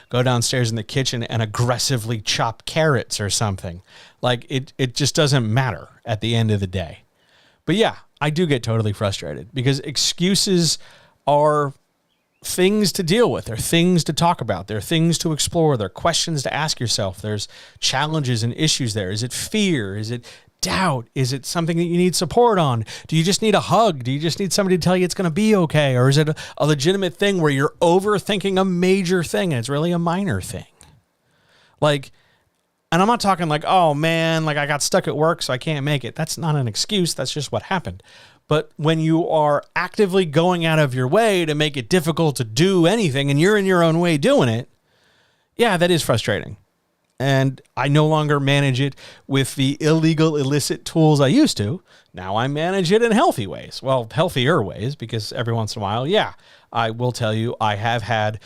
go downstairs in the kitchen and aggressively chop carrots or something. It just doesn't matter at the end of the day. But yeah, I do get totally frustrated because excuses are things to deal with. They're things to talk about. They're things to explore. They're questions to ask yourself. There's challenges and issues there. Is it fear? Is it doubt? Is it something that you need support on? Do you just need a hug? Do you just need somebody to tell you it's going to be okay? Or is it a legitimate thing where you're overthinking a major thing and it's really a minor thing? And I'm not talking oh man, I got stuck at work so I can't make it. That's not an excuse. That's just what happened. But when you are actively going out of your way to make it difficult to do anything and you're in your own way doing it, yeah, that is frustrating. And I no longer manage it with the illegal, illicit tools I used to. Now I manage it in healthy ways. Well, healthier ways, because every once in a while, yeah, I will tell you I have had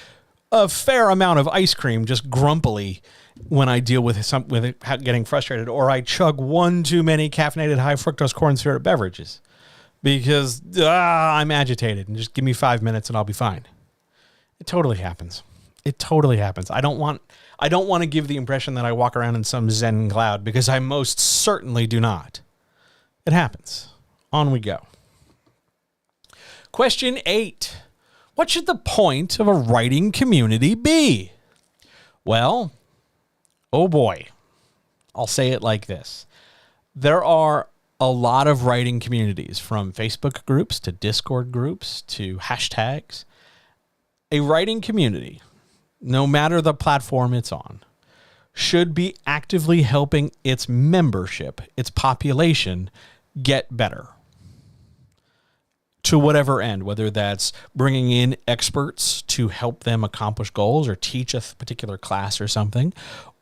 a fair amount of ice cream just grumpily when I deal with it getting frustrated, or I chug one too many caffeinated high fructose corn syrup beverages because I'm agitated, and just give me 5 minutes and I'll be fine. It totally happens. It totally happens. I don't want to give the impression that I walk around in some Zen cloud, because I most certainly do not. It happens. On we go. Question 8. What should the point of a writing community be? Well, oh boy. I'll say it like this. There are a lot of writing communities, from Facebook groups to Discord groups to hashtags. A writing community, no matter the platform it's on, should be actively helping its membership, its population, get better. to whatever end, whether that's bringing in experts to help them accomplish goals or teach a particular class or something,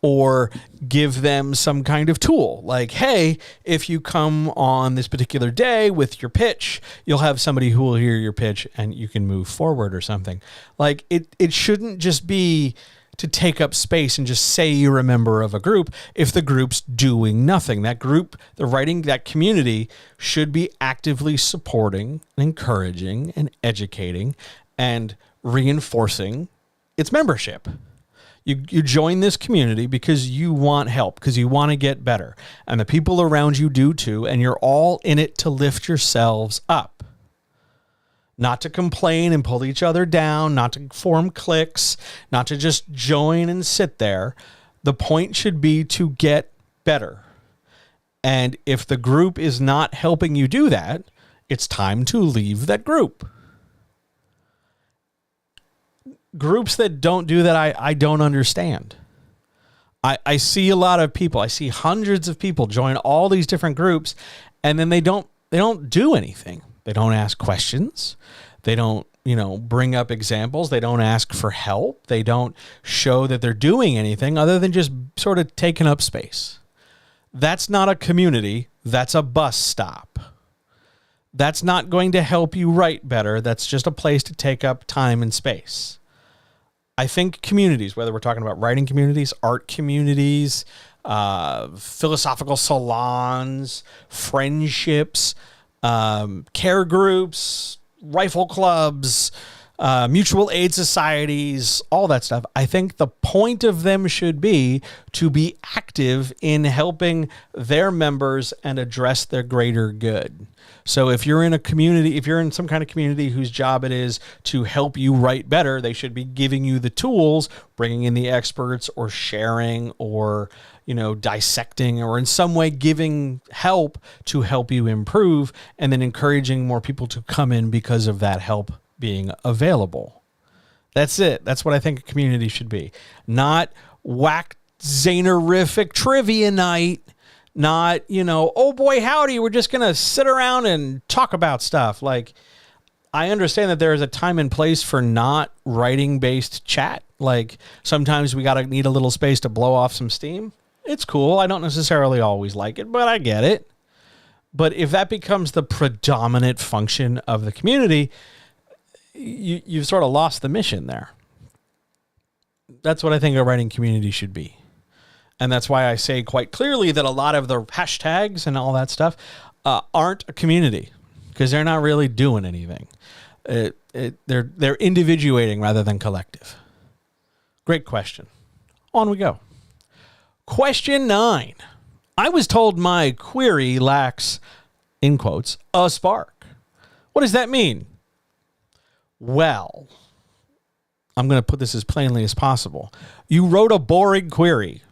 or give them some kind of tool like, hey, if you come on this particular day with your pitch, you'll have somebody who will hear your pitch and you can move forward or something. Like it shouldn't just be to take up space and just say you're a member of a group if the group's doing nothing. That group, the writing, that community should be actively supporting and encouraging and educating and reinforcing its membership. You join this community because you want help, because you want to get better. And the people around you do too, and you're all in it to lift yourselves up. Not to complain and pull each other down, not to form cliques, not to just join and sit there. The point should be to get better. And if the group is not helping you do that, it's time to leave that group. Groups that don't do that, I don't understand. I see a lot of people. I see hundreds of people join all these different groups, and then they don't do anything. They don't ask questions. They don't, bring up examples. They don't ask for help. They don't show that they're doing anything other than just sort of taking up space. That's not a community. That's a bus stop. That's not going to help you write better. That's just a place to take up time and space. I think communities, whether we're talking about writing communities, art communities, philosophical salons, friendships, care groups, rifle clubs, mutual aid societies, all that stuff. I think the point of them should be to be active in helping their members and address their greater good. So if you're in a community, if you're in some kind of community whose job it is to help you write better, they should be giving you the tools, bringing in the experts or sharing or, dissecting or in some way giving help to help you improve, and then encouraging more people to come in because of that help being available. That's it. That's what I think a community should be. Not whack Zanerific trivia night. Not, oh boy, howdy, we're just going to sit around and talk about stuff. Like, I understand that there is a time and place for not writing-based chat. Like, sometimes we need a little space to blow off some steam. It's cool. I don't necessarily always like it, but I get it. But if that becomes the predominant function of the community, you've sort of lost the mission there. That's what I think a writing community should be. And that's why I say quite clearly that a lot of the hashtags and all that stuff aren't a community, because they're not really doing anything. They're individuating rather than collective. Great question. On we go. Question 9. I was told my query lacks, in quotes, a spark. What does that mean? Well, I'm going to put this as plainly as possible. You wrote a boring query.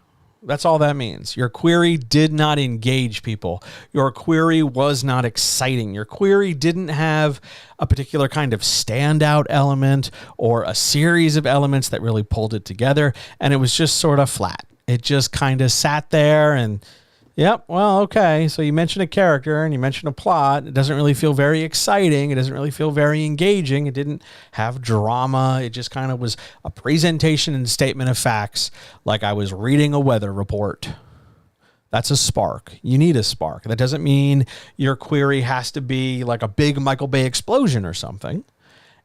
That's all that means. Your query did not engage people. Your query was not exciting. Your query didn't have a particular kind of standout element or a series of elements that really pulled it together. And it was just sort of flat. It just kind of sat there and, yep, well, okay. So you mentioned a character and you mentioned a plot. It doesn't really feel very exciting. It doesn't really feel very engaging. It didn't have drama. It just kind of was a presentation and statement of facts, like I was reading a weather report. That's a spark. You need a spark. That doesn't mean your query has to be like a big Michael Bay explosion or something.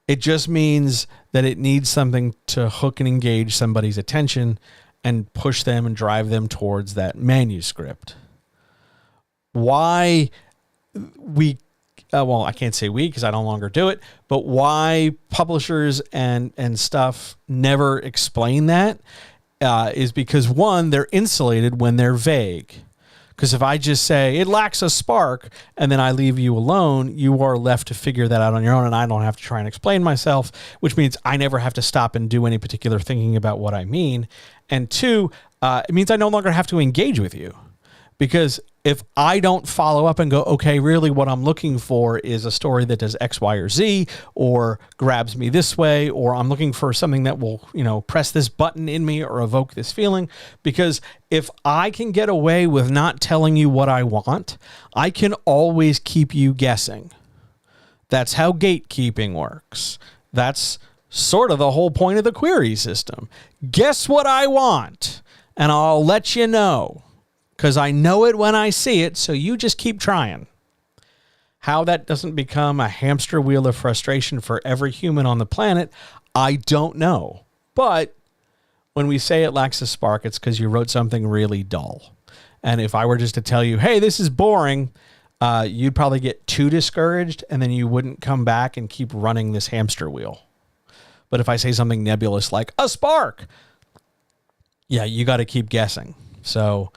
It just means that it needs something to hook and engage somebody's attention and push them and drive them towards that manuscript. Why we, I can't say we because I no longer do it, but why publishers and stuff never explain that is because, one, they're insulated when they're vague. Because if I just say it lacks a spark and then I leave you alone, you are left to figure that out on your own, and I don't have to try and explain myself, which means I never have to stop and do any particular thinking about what I mean. And two, it means I no longer have to engage with you. Because if I don't follow up and go, okay, really what I'm looking for is a story that does X, Y, or Z, or grabs me this way, or I'm looking for something that will, press this button in me or evoke this feeling. Because if I can get away with not telling you what I want, I can always keep you guessing. That's how gatekeeping works. That's sort of the whole point of the query system. Guess what I want, and I'll let you know, because I know it when I see it, so you just keep trying. How that doesn't become a hamster wheel of frustration for every human on the planet, I don't know. But when we say it lacks a spark, it's because you wrote something really dull. And if I were just to tell you, hey, this is boring, you'd probably get too discouraged, and then you wouldn't come back and keep running this hamster wheel. But if I say something nebulous like a spark, yeah, you got to keep guessing. So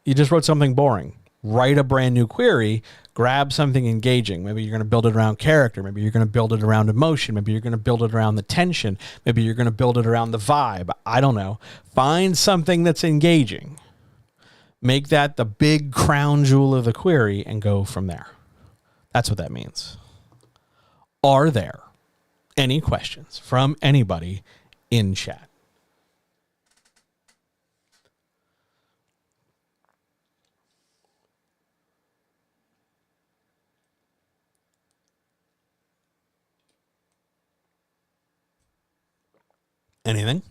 you just wrote something boring. Write a brand new query, grab something engaging. Maybe you're going to build it around character. Maybe you're going to build it around emotion. Maybe you're going to build it around the tension. Maybe you're going to build it around the vibe. I don't know. Find something that's engaging. Make that the big crown jewel of the query and go from there. That's what that means. Are there any questions from anybody in chat? Anything?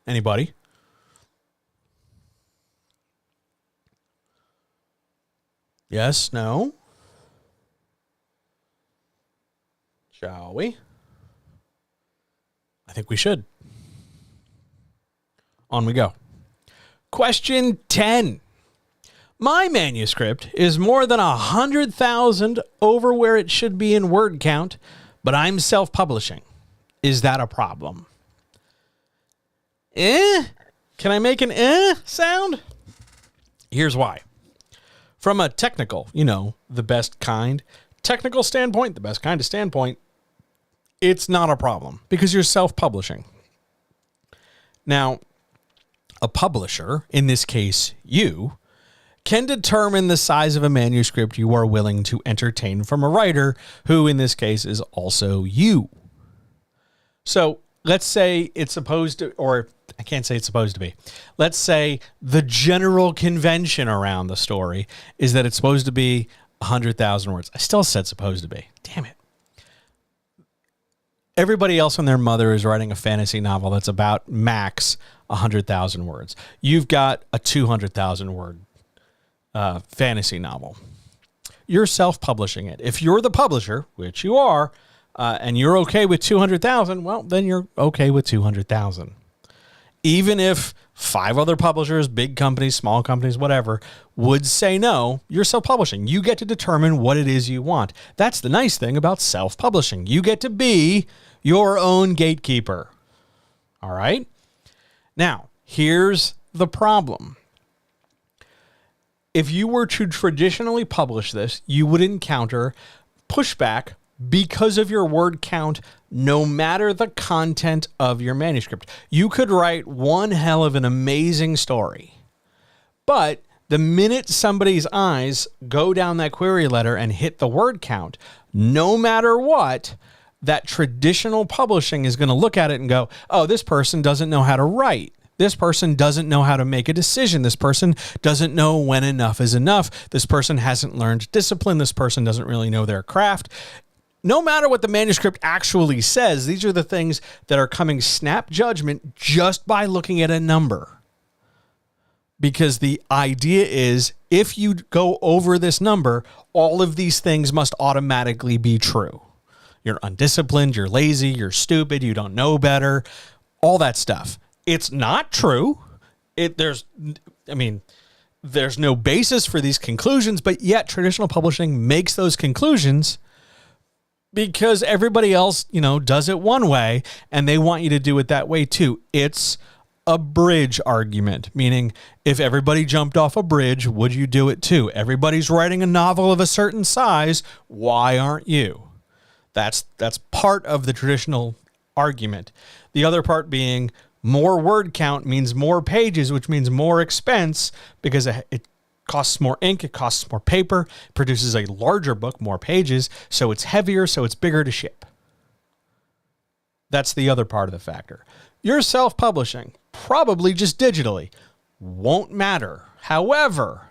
Anybody? Yes, no? Shall we? I think we should. On we go. Question 10. My manuscript is more than 100,000 over where it should be in word count, but I'm self-publishing. Is that a problem? Can I make an sound? Here's why. From a technical, the best kind, technical standpoint, the best kind of standpoint, it's not a problem because you're self-publishing. Now, a publisher, in this case you, can determine the size of a manuscript you are willing to entertain from a writer who, in this case, is also you. So let's say it's supposed to, or I can't say it's supposed to be. Let's say the general convention around the story is that it's supposed to be 100,000 words. I still said supposed to be. Damn it. Everybody else and their mother is writing a fantasy novel that's about max 100,000 words. You've got a 200,000 word fantasy novel. You're self-publishing it. If you're the publisher, which you are, and you're okay with 200,000, well, then you're okay with 200,000. Even if 5 other publishers, big companies, small companies, whatever, would say no, you're self-publishing. You get to determine what it is you want. That's the nice thing about self-publishing. You get to be your own gatekeeper. All right? Now, here's the problem. If you were to traditionally publish this, you would encounter pushback because of your word count, no matter the content of your manuscript. You could write one hell of an amazing story, but the minute somebody's eyes go down that query letter and hit the word count, no matter what, that traditional publishing is going to look at it and go, oh, this person doesn't know how to write. This person doesn't know how to make a decision. This person doesn't know when enough is enough. This person hasn't learned discipline. This person doesn't really know their craft. No matter what the manuscript actually says, these are the things that are coming snap judgment just by looking at a number. Because the idea is, if you go over this number, all of these things must automatically be true. You're undisciplined, you're lazy, you're stupid, you don't know better, all that stuff. It's not true. There's no basis for these conclusions, but yet traditional publishing makes those conclusions because everybody else, does it one way and they want you to do it that way too. It's a bridge argument, meaning if everybody jumped off a bridge, would you do it too? Everybody's writing a novel of a certain size. Why aren't you? That's part of the traditional argument. The other part being more word count means more pages, which means more expense because it costs more ink, it costs more paper, produces a larger book, more pages, so it's heavier, so it's bigger to ship. That's the other part of the factor. You're self-publishing, probably just digitally, won't matter. However,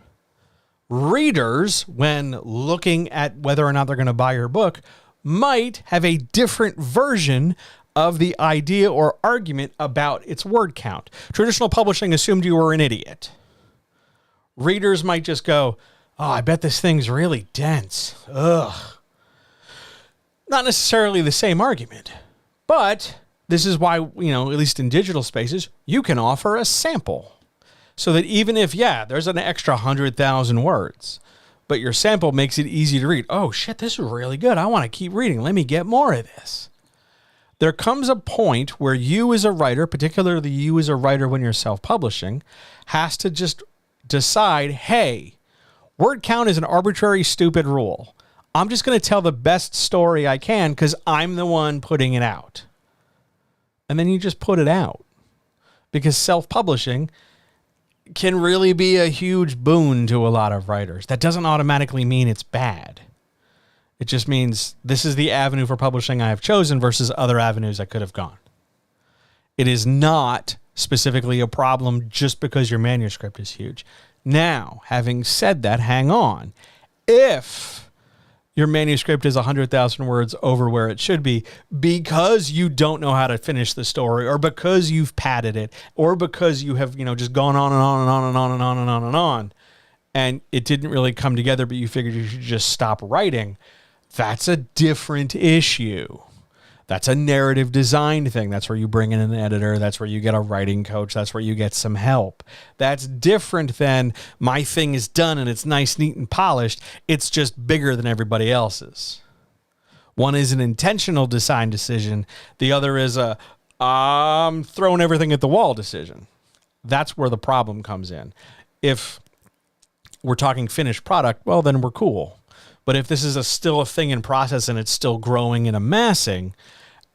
readers, when looking at whether or not they're going to buy your book, might have a different version of the idea or argument about its word count. Traditional publishing assumed you were an idiot. Readers might just go, oh, I bet this thing's really dense. Ugh. Not necessarily the same argument, but this is why, at least in digital spaces, you can offer a sample. So that even if, there's an extra 100,000 words, but your sample makes it easy to read. Oh, shit, this is really good. I want to keep reading. Let me get more of this. There comes a point where you as a writer, particularly you as a writer when you're self-publishing, has to just decide, hey, word count is an arbitrary, stupid rule. I'm just going to tell the best story I can because I'm the one putting it out. And then you just put it out. Because self-publishing can really be a huge boon to a lot of writers. That doesn't automatically mean it's bad. It just means this is the avenue for publishing I have chosen versus other avenues I could have gone. It is not specifically a problem just because your manuscript is huge. Now, having said that, hang on. If your manuscript is 100,000 words over where it should be because you don't know how to finish the story, or because you've padded it, or because you have, just gone on and on and on and on and on and on and on, and it didn't really come together, but you figured you should just stop writing, that's a different issue. That's a narrative design thing. That's where you bring in an editor. That's where you get a writing coach. That's where you get some help. That's different than my thing is done and it's nice, neat, and polished. It's just bigger than everybody else's. One is an intentional design decision. The other is a I'm throwing everything at the wall decision. That's where the problem comes in. If we're talking finished product, well, then we're cool. But if this is still a thing in process and it's still growing and amassing,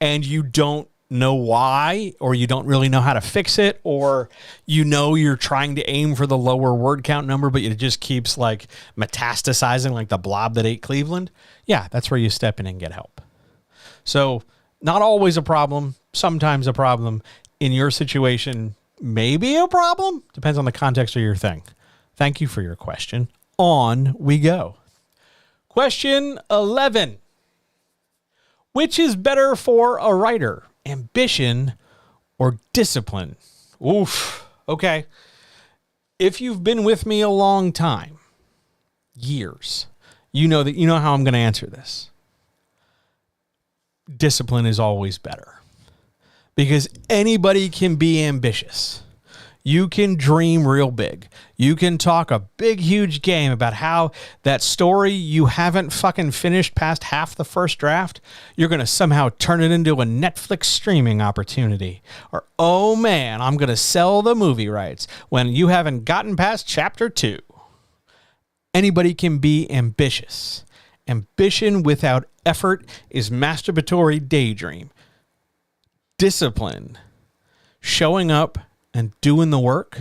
and you don't know why, or you don't really know how to fix it, or you're trying to aim for the lower word count number, but it just keeps like metastasizing like the blob that ate Cleveland, that's where you step in and get help. So not always a problem, sometimes a problem. In your situation, maybe a problem. Depends on the context of your thing. Thank you for your question. On we go. Question 11. Which is better for a writer, ambition or discipline? Oof. Okay. If you've been with me a long time, years, you know how I'm going to answer this. Discipline is always better because anybody can be ambitious. You can dream real big. You can talk a big, huge game about how that story you haven't fucking finished past half the first draft, you're going to somehow turn it into a Netflix streaming opportunity. Or, oh man, I'm going to sell the movie rights when you haven't gotten past chapter 2. Anybody can be ambitious. Ambition without effort is masturbatory daydream. Discipline, showing up and doing the work,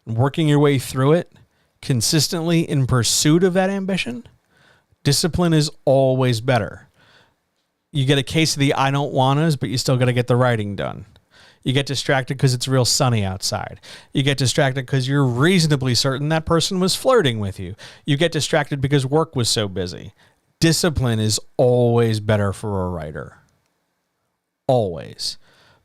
and working your way through it consistently in pursuit of that ambition, discipline is always better. You get a case of the I don't wannas, but you still got to get the writing done. You get distracted because it's real sunny outside. You get distracted because you're reasonably certain that person was flirting with you. You get distracted because work was so busy. Discipline is always better for a writer. Always.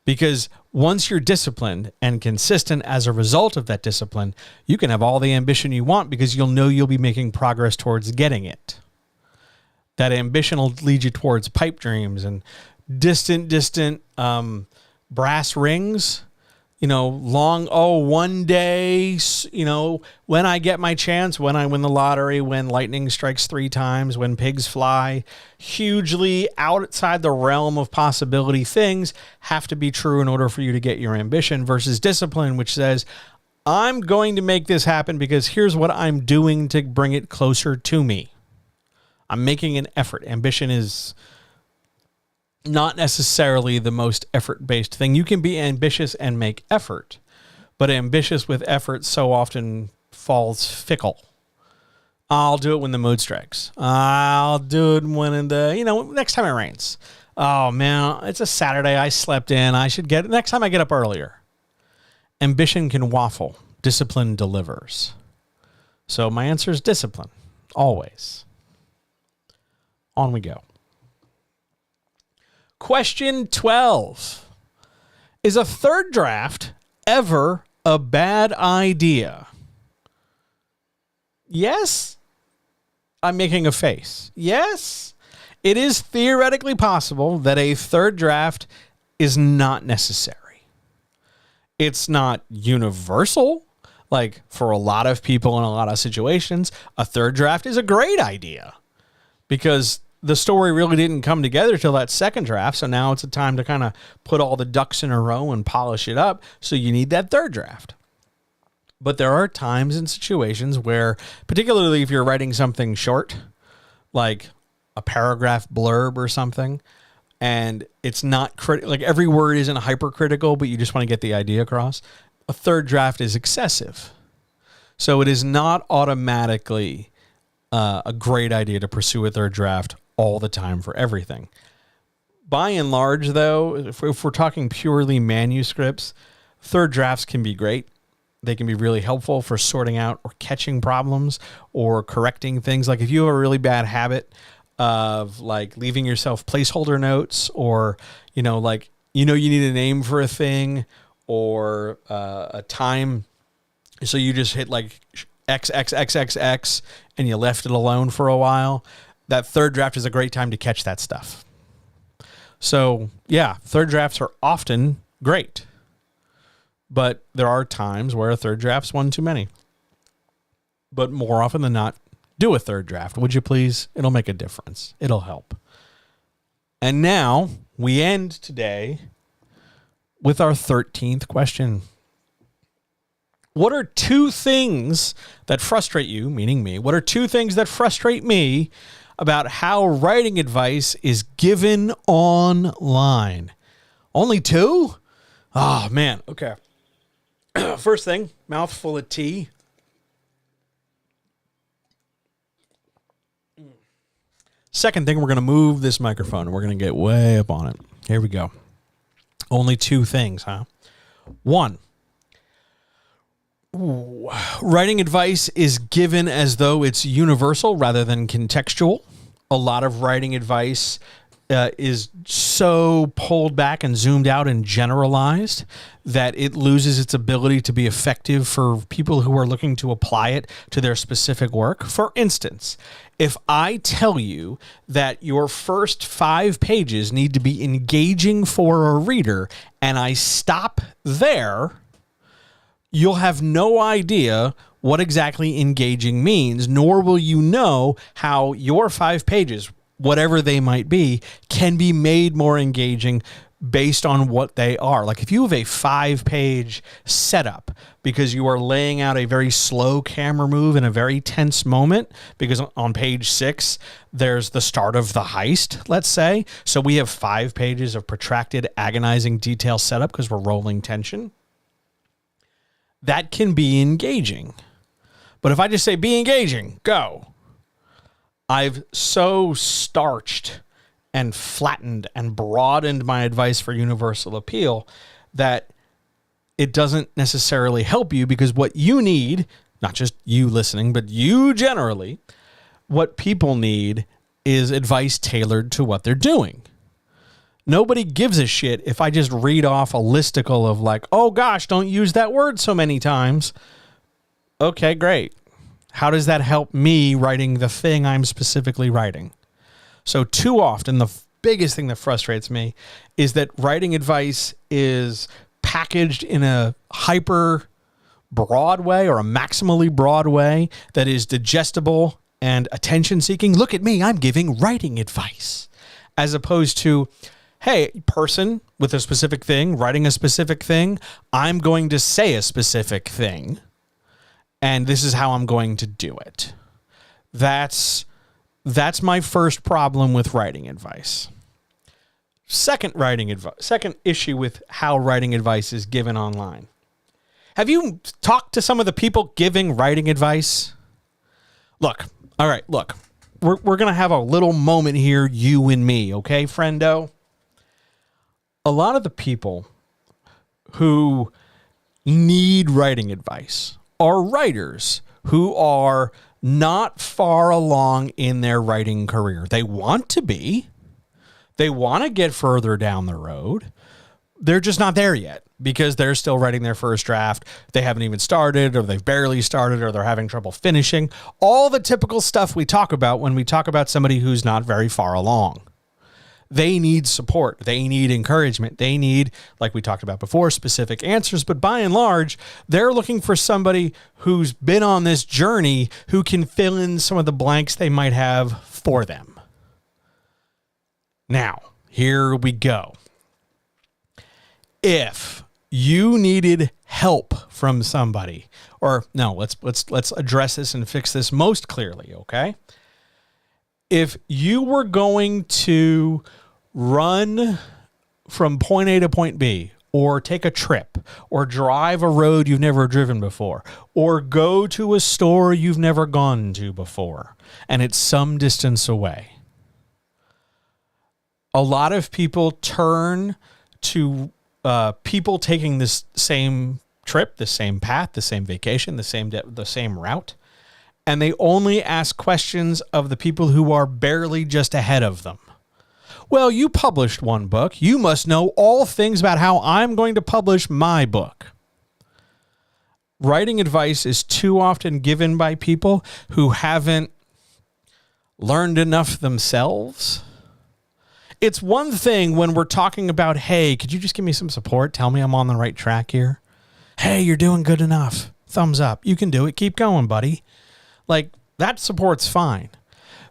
Because once you're disciplined and consistent as a result of that discipline, you can have all the ambition you want because you'll know you'll be making progress towards getting it. That ambition will lead you towards pipe dreams and distant brass rings. One day, when I get my chance, when I win the lottery, when lightning strikes 3 times, when pigs fly, hugely outside the realm of possibility things have to be true in order for you to get your ambition, versus discipline, which says, I'm going to make this happen because here's what I'm doing to bring it closer to me. I'm making an effort. Ambition is not necessarily the most effort-based thing. You can be ambitious and make effort, but ambitious with effort so often falls fickle. I'll do it when the mood strikes. I'll do it when next time it rains. Oh man, it's a Saturday. I slept in. Next time I get up earlier. Ambition can waffle. Discipline delivers. So my answer is discipline. Always. On we go. Question 12. Is a third draft ever a bad idea? Yes. I'm making a face. Yes. It is theoretically possible that a third draft is not necessary. It's not universal. Like, for a lot of people in a lot of situations, a third draft is a great idea because the story really didn't come together till that second draft. So now it's a time to kind of put all the ducks in a row and polish it up. So you need that third draft. But there are times and situations where, particularly if you're writing something short, like a paragraph blurb or something, and it's not like every word isn't hypercritical, but you just want to get the idea across, a third draft is excessive. So it is not automatically a great idea to pursue a third draft all the time for everything. By and large, though, if we're talking purely manuscripts, third drafts can be great. They can be really helpful for sorting out or catching problems or correcting things. Like if you have a really bad habit of like leaving yourself placeholder notes, or, you need a name for a thing or a time. So you just hit like XXXXX and you left it alone for a while. That third draft is a great time to catch that stuff. So yeah, third drafts are often great, but there are times where a third draft's one too many. But more often than not, do a third draft, would you please? It'll make a difference. It'll help. And now we end today with our 13th question. What are two things that frustrate you, meaning me? What are two things that frustrate me about how writing advice is given online? Only two? Oh, man. Okay. First thing, mouthful of tea. Second thing, we're going to move this microphone. We're going to get way up on it. Here we go. Only two things, huh? One, writing advice is given as though it's universal rather than contextual. A lot of writing advice is so pulled back and zoomed out and generalized that it loses its ability to be effective for people who are looking to apply it to their specific work. For instance, if I tell you that your first 5 pages need to be engaging for a reader and I stop there, you'll have no idea what exactly engaging means, nor will you know how your 5 pages, whatever they might be, can be made more engaging based on what they are. Like if you have a 5-page setup because you are laying out a very slow camera move in a very tense moment, because on page 6, there's the start of the heist, let's say. So we have 5 pages of protracted, agonizing detail setup because we're rolling tension. That can be engaging. But if I just say, be engaging, go, I've so starched and flattened and broadened my advice for universal appeal that it doesn't necessarily help you, because what you need, not just you listening, but you generally, what people need is advice tailored to what they're doing. Nobody gives a shit if I just read off a listicle of like, oh gosh, don't use that word so many times. Okay, great. How does that help me writing the thing I'm specifically writing? So too often, the biggest thing that frustrates me is that writing advice is packaged in a hyper broad way or a maximally broad way that is digestible and attention seeking. Look at me, I'm giving writing advice. As opposed to, hey, person with a specific thing, writing a specific thing, I'm going to say a specific thing, and this is how I'm going to do it. That's my first problem with writing advice. Second issue with how writing advice is given online. Have you talked to some of the people giving writing advice? Look, we're going to have a little moment here, you and me, okay, friendo? A lot of the people who need writing advice are writers who are not far along in their writing career. They want to be. They want to get further down the road. They're just not there yet because they're still writing their first draft. They haven't even started, or they've barely started, or they're having trouble finishing. All the typical stuff we talk about when we talk about somebody who's not very far along. They need support. They need encouragement. They need, like we talked about before, specific answers. But by and large, they're looking for somebody who's been on this journey who can fill in some of the blanks they might have for them. Now, here we go. If you needed help from somebody, or no, let's address this and fix this most clearly, okay? If you were going to run from point A to point B, or take a trip, or drive a road you've never driven before, or go to a store you've never gone to before, and it's some distance away, a lot of people turn to people taking this same trip, the same path, the same vacation, the same route, and they only ask questions of the people who are barely just ahead of them. Well, you published one book. You must know all things about how I'm going to publish my book. Writing advice is too often given by people who haven't learned enough themselves. It's one thing when we're talking about, hey, could you just give me some support? Tell me I'm on the right track here. Hey, you're doing good enough. Thumbs up. You can do it. Keep going, buddy. Like, that support's fine.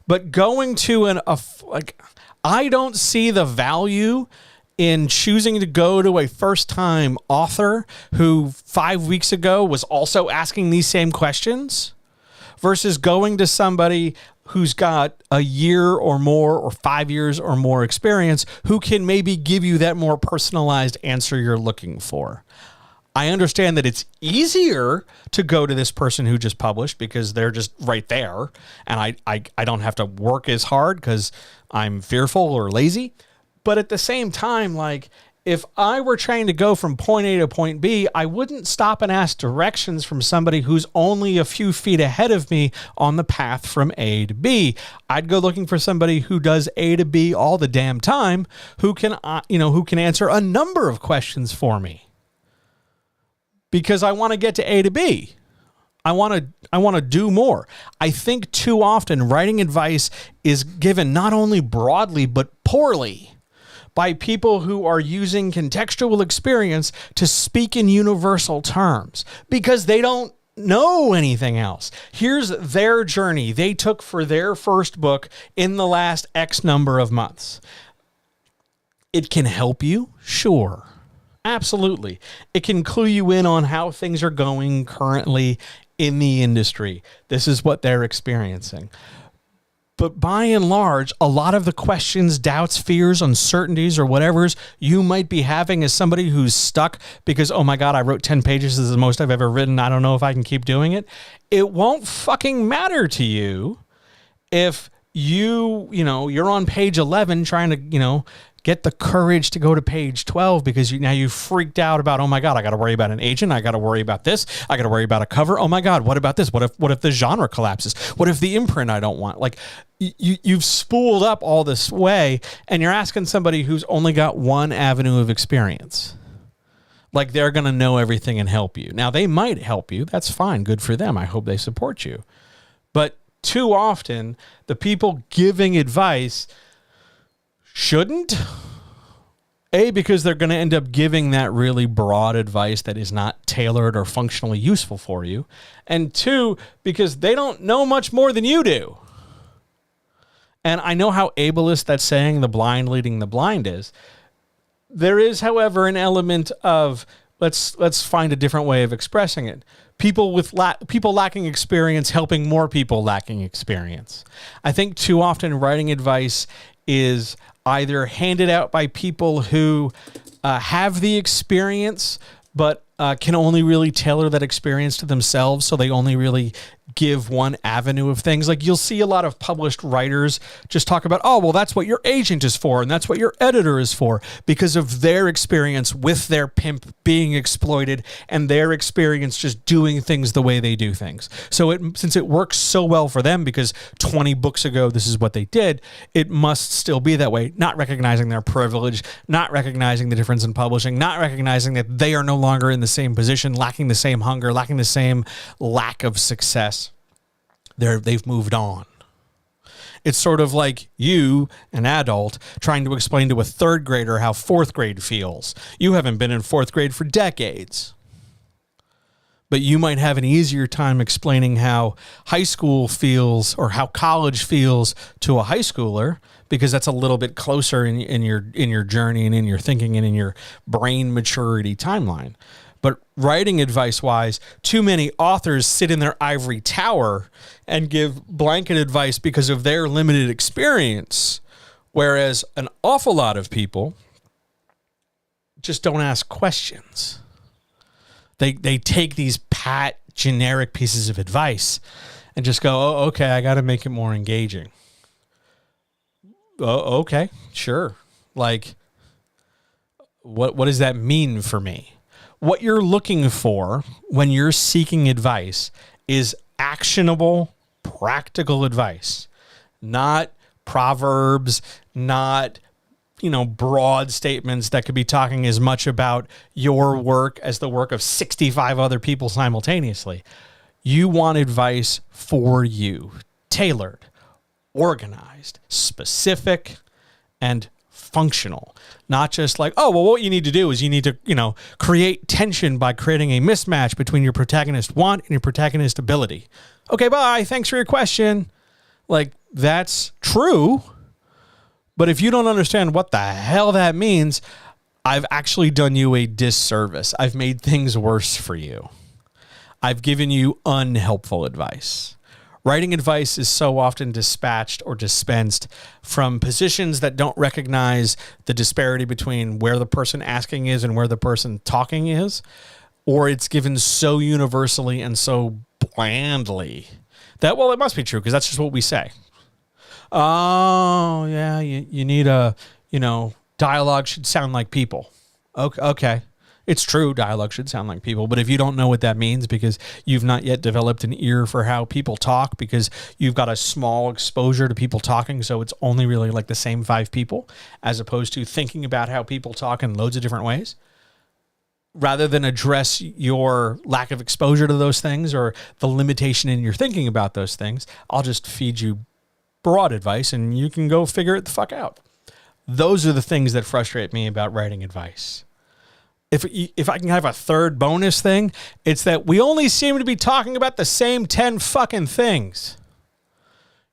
But going to I don't see the value in choosing to go to a first-time author who 5 weeks ago was also asking these same questions versus going to somebody who's got a year or more or 5 years or more experience who can maybe give you that more personalized answer you're looking for. I understand that it's easier to go to this person who just published because they're just right there, and I don't have to work as hard because I'm fearful or lazy. But at the same time, like, if I were trying to go from point A to point B, I wouldn't stop and ask directions from somebody who's only a few feet ahead of me on the path from A to B. I'd go looking for somebody who does A to B all the damn time, who can answer a number of questions for me. Because I want to get to A to B. I want to do more. I think too often writing advice is given not only broadly but poorly by people who are using contextual experience to speak in universal terms because they don't know anything else. Here's their journey they took for their first book in the last X number of months. It can help you, sure. Absolutely. It can clue you in on how things are going currently in the industry. This is what they're experiencing. But by and large, a lot of the questions, doubts, fears, uncertainties, or whatever's you might be having as somebody who's stuck because, oh my God, I wrote 10 pages. This is the most I've ever written. I don't know if I can keep doing it. It won't fucking matter to you if you're on page 11 trying to, get the courage to go to page 12 because you freaked out about, oh my God, I got to worry about an agent. I got to worry about this. I got to worry about a cover. Oh my God, what about this? What if the genre collapses? What if the imprint I don't want? Like you've spooled up all this way and you're asking somebody who's only got one avenue of experience. Like they're going to know everything and help you. Now they might help you. That's fine. Good for them. I hope they support you. But too often the people giving advice shouldn't. A, because they're going to end up giving that really broad advice that is not tailored or functionally useful for you. And two, because they don't know much more than you do. And I know how ableist that saying, the blind leading the blind is. There is, however, an element of let's find a different way of expressing it. People lacking experience helping more people lacking experience. I think too often writing advice is either handed out by people who have the experience, but can only really tailor that experience to themselves. So they only really give one avenue of things. Like you'll see a lot of published writers just talk about, oh, well, that's what your agent is for and that's what your editor is for, because of their experience with their pimp being exploited and their experience just doing things the way they do things. So since it works so well for them because 20 books ago this is what they did, it must still be that way, not recognizing their privilege, not recognizing the difference in publishing, not recognizing that they are no longer in the same position, lacking the same hunger, lacking the same lack of success. They've moved on. It's sort of like you, an adult, trying to explain to a third grader how fourth grade feels. You haven't been in fourth grade for decades. But you might have an easier time explaining how high school feels or how college feels to a high schooler, because that's a little bit closer in your journey and in your thinking and in your brain maturity timeline. But writing advice-wise, too many authors sit in their ivory tower and give blanket advice because of their limited experience, whereas an awful lot of people just don't ask questions. They take these pat, generic pieces of advice and just go, oh, okay, I got to make it more engaging. Oh, okay, sure. Like, what does that mean for me? What you're looking for when you're seeking advice is actionable, practical advice, not proverbs, not, broad statements that could be talking as much about your work as the work of 65 other people simultaneously. You want advice for you, tailored, organized, specific, and functional. Not just like, oh, well, what you need to do is you need to, create tension by creating a mismatch between your protagonist want and your protagonist ability. Okay, bye. Thanks for your question. Like, that's true. But if you don't understand what the hell that means, I've actually done you a disservice. I've made things worse for you. I've given you unhelpful advice. Writing advice is so often dispatched or dispensed from positions that don't recognize the disparity between where the person asking is and where the person talking is, or it's given so universally and so blandly that, well, it must be true because that's just what we say. Oh, yeah, you need dialogue should sound like people. Okay. It's true, dialogue should sound like people, but if you don't know what that means because you've not yet developed an ear for how people talk, because you've got a small exposure to people talking, so it's only really like the same 5 people, as opposed to thinking about how people talk in loads of different ways, rather than address your lack of exposure to those things or the limitation in your thinking about those things, I'll just feed you broad advice and you can go figure it the fuck out. Those are the things that frustrate me about writing advice. If I can have a third bonus thing, it's that we only seem to be talking about the same 10 fucking things.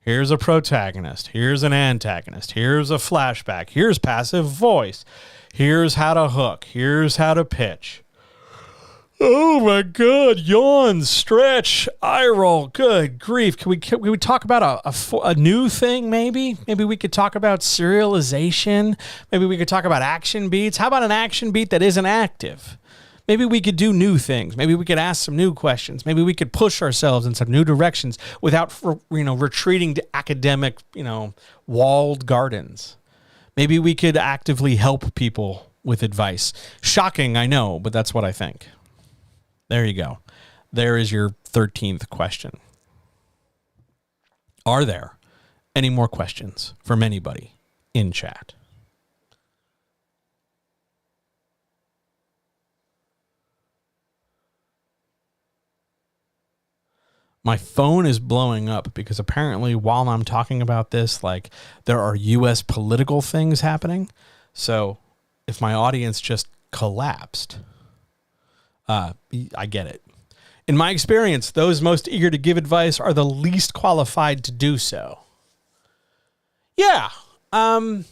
Here's a protagonist. Here's an antagonist. Here's a flashback. Here's passive voice. Here's how to hook. Here's how to pitch. Oh my God, yawn, stretch, eye roll. Good grief. Can we talk about a new thing maybe? Maybe we could talk about serialization. Maybe we could talk about action beats. How about an action beat that isn't active? Maybe we could do new things. Maybe we could ask some new questions. Maybe we could push ourselves in some new directions without, retreating to academic, walled gardens. Maybe we could actively help people with advice. Shocking, I know, but that's what I think. There you go. There is your 13th question. Are there any more questions from anybody in chat? My phone is blowing up because apparently while I'm talking about this, there are U.S. political things happening. So if my audience just collapsed, I get it. In my experience, those most eager to give advice are the least qualified to do so. Yeah. I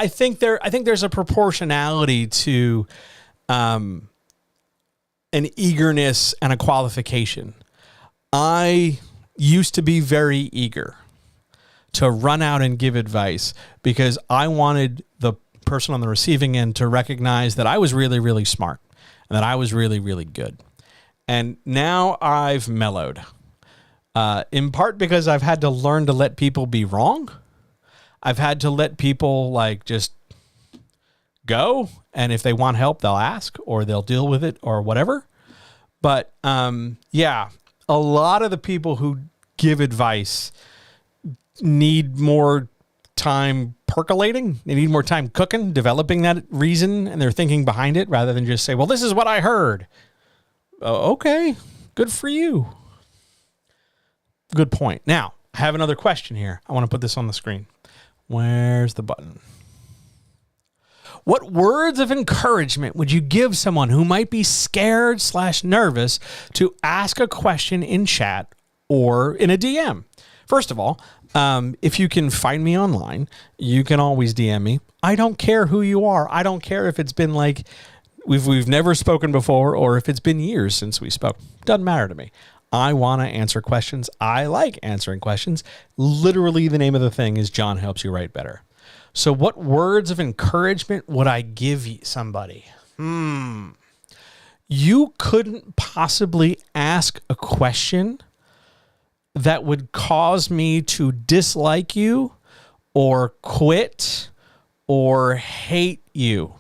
think there's a proportionality to an eagerness and a qualification. I used to be very eager to run out and give advice because I wanted the person on the receiving end to recognize that I was really, really smart and that I was really, really good. And now I've mellowed. In part because I've had to learn to let people be wrong. I've had to let people like just go. And if they want help, they'll ask or they'll deal with it or whatever. But yeah, a lot of the people who give advice need more time percolating. They need more time cooking, developing that reason and their thinking behind it rather than just say, well, this is what I heard. Okay, good for you. Good point. Now, I have another question here. I want to put this on the screen. Where's the button? What words of encouragement would you give someone who might be scared/nervous to ask a question in chat or in a DM? First of all, if you can find me online, you can always DM me. I don't care who you are. I don't care if it's been like we've never spoken before or if it's been years since we spoke. Doesn't matter to me. I want to answer questions. I like answering questions. Literally, the name of the thing is John Helps You Write Better. So what words of encouragement would I give somebody? You couldn't possibly ask a question that would cause me to dislike you or quit or hate you.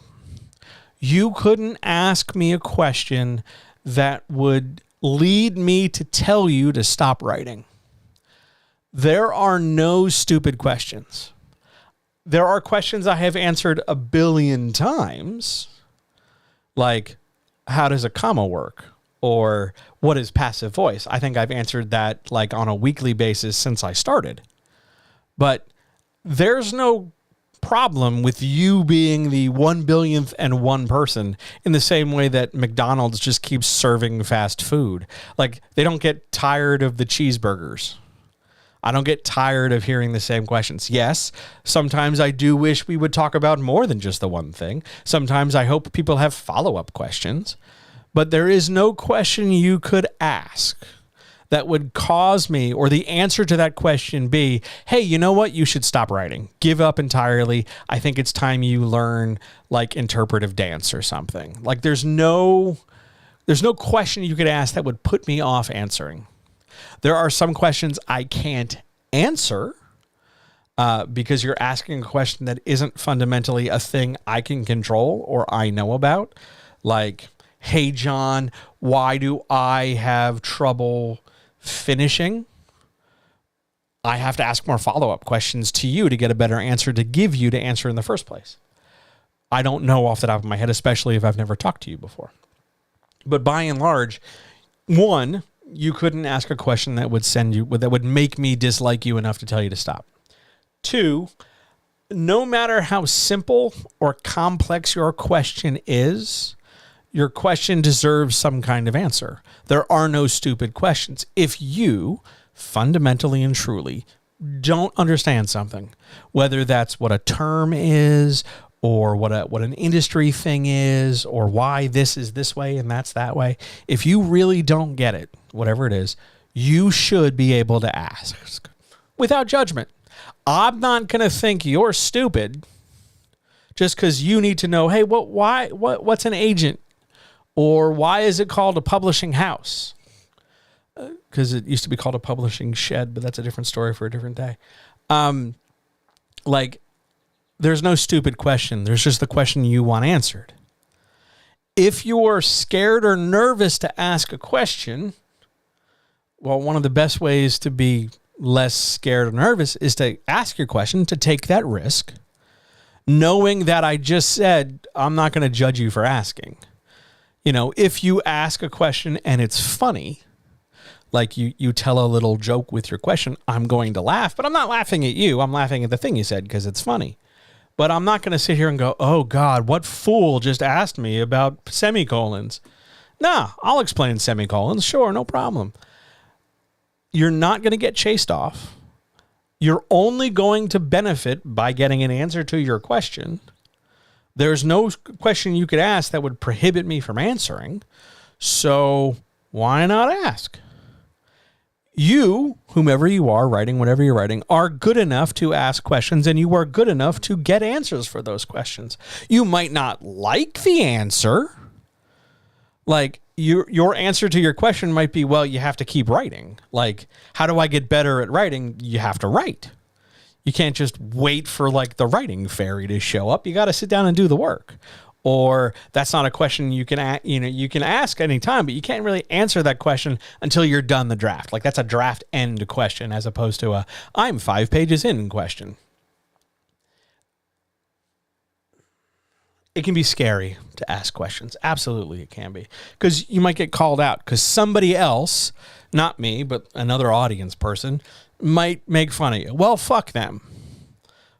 You couldn't ask me a question that would lead me to tell you to stop writing. There are no stupid questions. There are questions I have answered a billion times, like, how does a comma work? Or what is passive voice? I think I've answered that like on a weekly basis since I started. But there's no problem with you being the 1,000,000,001 person in the same way that McDonald's just keeps serving fast food. Like, they don't get tired of the cheeseburgers. I don't get tired of hearing the same questions. Yes, sometimes I do wish we would talk about more than just the one thing. Sometimes I hope people have follow-up questions. But there is no question you could ask that would cause me, or the answer to that question be, hey, you know what? You should stop writing. Give up entirely. I think it's time you learn like interpretive dance or something. Like there's no question you could ask that would put me off answering. There are some questions I can't answer because you're asking a question that isn't fundamentally a thing I can control or I know about. Like, hey, John, why do I have trouble finishing? I have to ask more follow-up questions to you to get a better answer to give you to answer in the first place. I don't know off the top of my head, especially if I've never talked to you before. But by and large, one, you couldn't ask a question that would make me dislike you enough to tell you to stop. Two, no matter how simple or complex your question is, your question deserves some kind of answer. There are no stupid questions. If you fundamentally and truly don't understand something, whether that's what a term is or what an industry thing is, or why this is this way and that's that way. If you really don't get it, whatever it is, you should be able to ask without judgment. I'm not going to think you're stupid just because you need to know, hey, what's an agent? Or why is it called a publishing house? Because it used to be called a publishing shed, but that's a different story for a different day. There's no stupid question. There's just the question you want answered. If you're scared or nervous to ask a question, well, one of the best ways to be less scared or nervous is to ask your question, to take that risk, knowing that I just said, I'm not going to judge you for asking. You know, if you ask a question and it's funny, like you tell a little joke with your question, I'm going to laugh, but I'm not laughing at you. I'm laughing at the thing you said because it's funny. But I'm not going to sit here and go, oh, God, what fool just asked me about semicolons? Nah, I'll explain semicolons. Sure, no problem. You're not going to get chased off. You're only going to benefit by getting an answer to your question. There's no question you could ask that would prohibit me from answering. So why not ask? You, whomever you are, writing whatever you're writing, are good enough to ask questions, and you are good enough to get answers for those questions. You might not like the answer. Like, your answer to your question might be, well, you have to keep writing. Like, how do I get better at writing? You have to write. You can't just wait for like the writing fairy to show up. You got to sit down and do the work. Or that's not a question you can you can ask anytime, but you can't really answer that question until you're done the draft. Like that's a draft end question as opposed to a I'm 5 pages in question. It can be scary to ask questions. Absolutely, it can be. Because you might get called out because somebody else, not me, but another audience person, might make fun of you. Well, fuck them.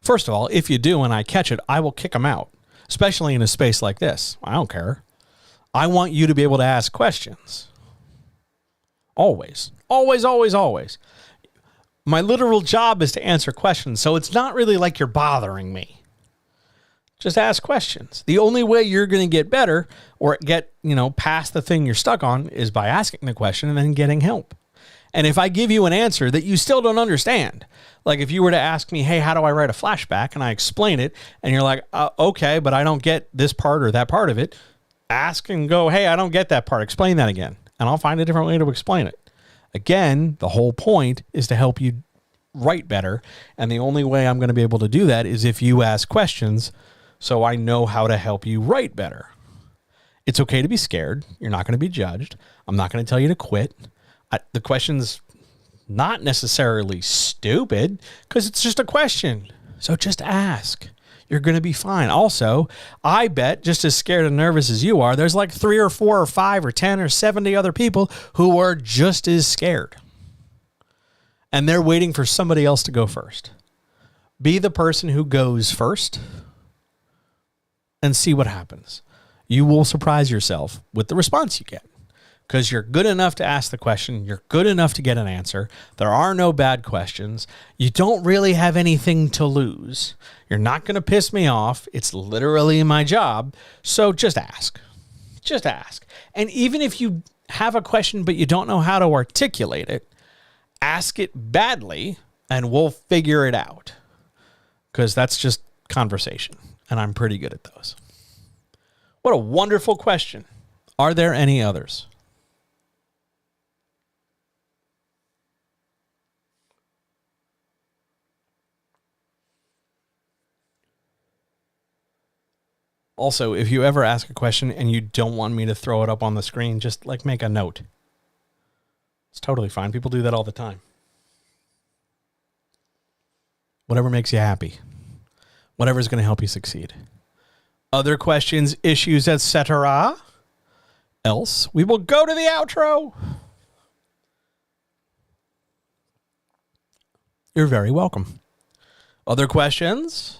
First of all, if you do and I catch it, I will kick them out, especially in a space like this. I don't care. I want you to be able to ask questions. Always. Always, always, always. My literal job is to answer questions, so it's not really like you're bothering me. Just ask questions. The only way you're going to get better or get, past the thing you're stuck on is by asking the question and then getting help. And if I give you an answer that you still don't understand, like if you were to ask me, hey, how do I write a flashback? And I explain it and you're like, okay, but I don't get this part or that part of it. Ask and go, hey, I don't get that part. Explain that again. And I'll find a different way to explain it. Again, the whole point is to help you write better. And the only way I'm going to be able to do that is if you ask questions so I know how to help you write better. It's okay to be scared. You're not going to be judged. I'm not going to tell you to quit. The question's not necessarily stupid because it's just a question. So just ask. You're going to be fine. Also, I bet just as scared and nervous as you are, there's like 3 or 4 or 5 or 10 or 70 other people who are just as scared. And they're waiting for somebody else to go first. Be the person who goes first and see what happens. You will surprise yourself with the response you get. Because you're good enough to ask the question. You're good enough to get an answer. There are no bad questions. You don't really have anything to lose. You're not going to piss me off. It's literally my job. So just ask. Just ask. And even if you have a question but you don't know how to articulate it, ask it badly and we'll figure it out. Because that's just conversation. And I'm pretty good at those. What a wonderful question. Are there any others? Also, if you ever ask a question and you don't want me to throw it up on the screen, just like make a note. It's totally fine. People do that all the time. Whatever makes you happy. Whatever's going to help you succeed. Other questions, issues, etc. Else, we will go to the outro. You're very welcome. Other questions?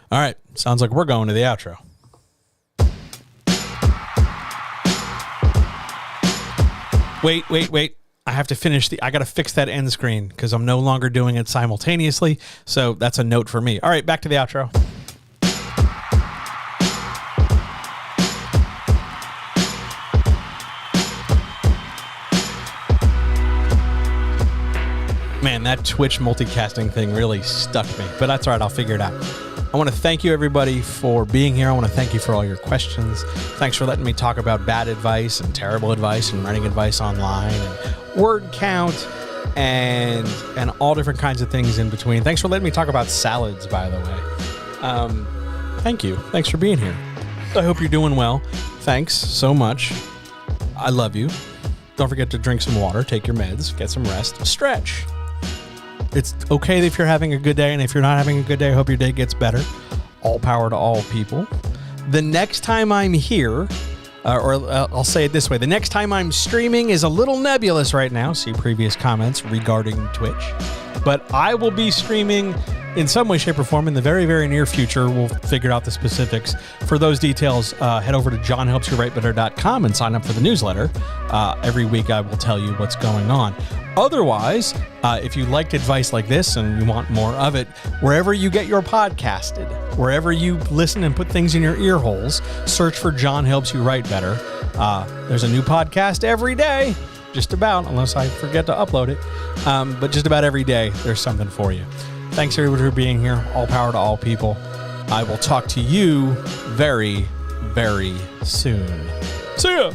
All right. Sounds like we're going to the outro. Wait. I have to finish I got to fix that end screen because I'm no longer doing it simultaneously. So that's a note for me. All right. Back to the outro. Man, that Twitch multicasting thing really stuck me, but that's all right. I'll figure it out. I want to thank you, everybody, for being here. I want to thank you for all your questions. Thanks for letting me talk about bad advice and terrible advice and writing advice online and word count and all different kinds of things in between. Thanks for letting me talk about salads, by the way. Thank you. Thanks for being here. I hope you're doing well. Thanks so much. I love you. Don't forget to drink some water, take your meds, get some rest, stretch. It's okay if you're having a good day, and if you're not having a good day, I hope your day gets better. All power to all people. The next time I'm here, I'll say it this way, the next time I'm streaming is a little nebulous right now. See previous comments regarding Twitch. But I will be streaming in some way, shape, or form in the very, very near future. We'll figure out the specifics. For those details, head over to johnhelpsyouwritebetter.com and sign up for the newsletter. Every week I will tell you what's going on. Otherwise, if you liked advice like this and you want more of it, wherever you get your podcasted, wherever you listen and put things in your ear holes, search for John Helps You Write Better. There's a new podcast every day. Just about, unless I forget to upload it. But just about every day, there's something for you. Thanks, everybody, for being here. All power to all people. I will talk to you very, very soon. See ya!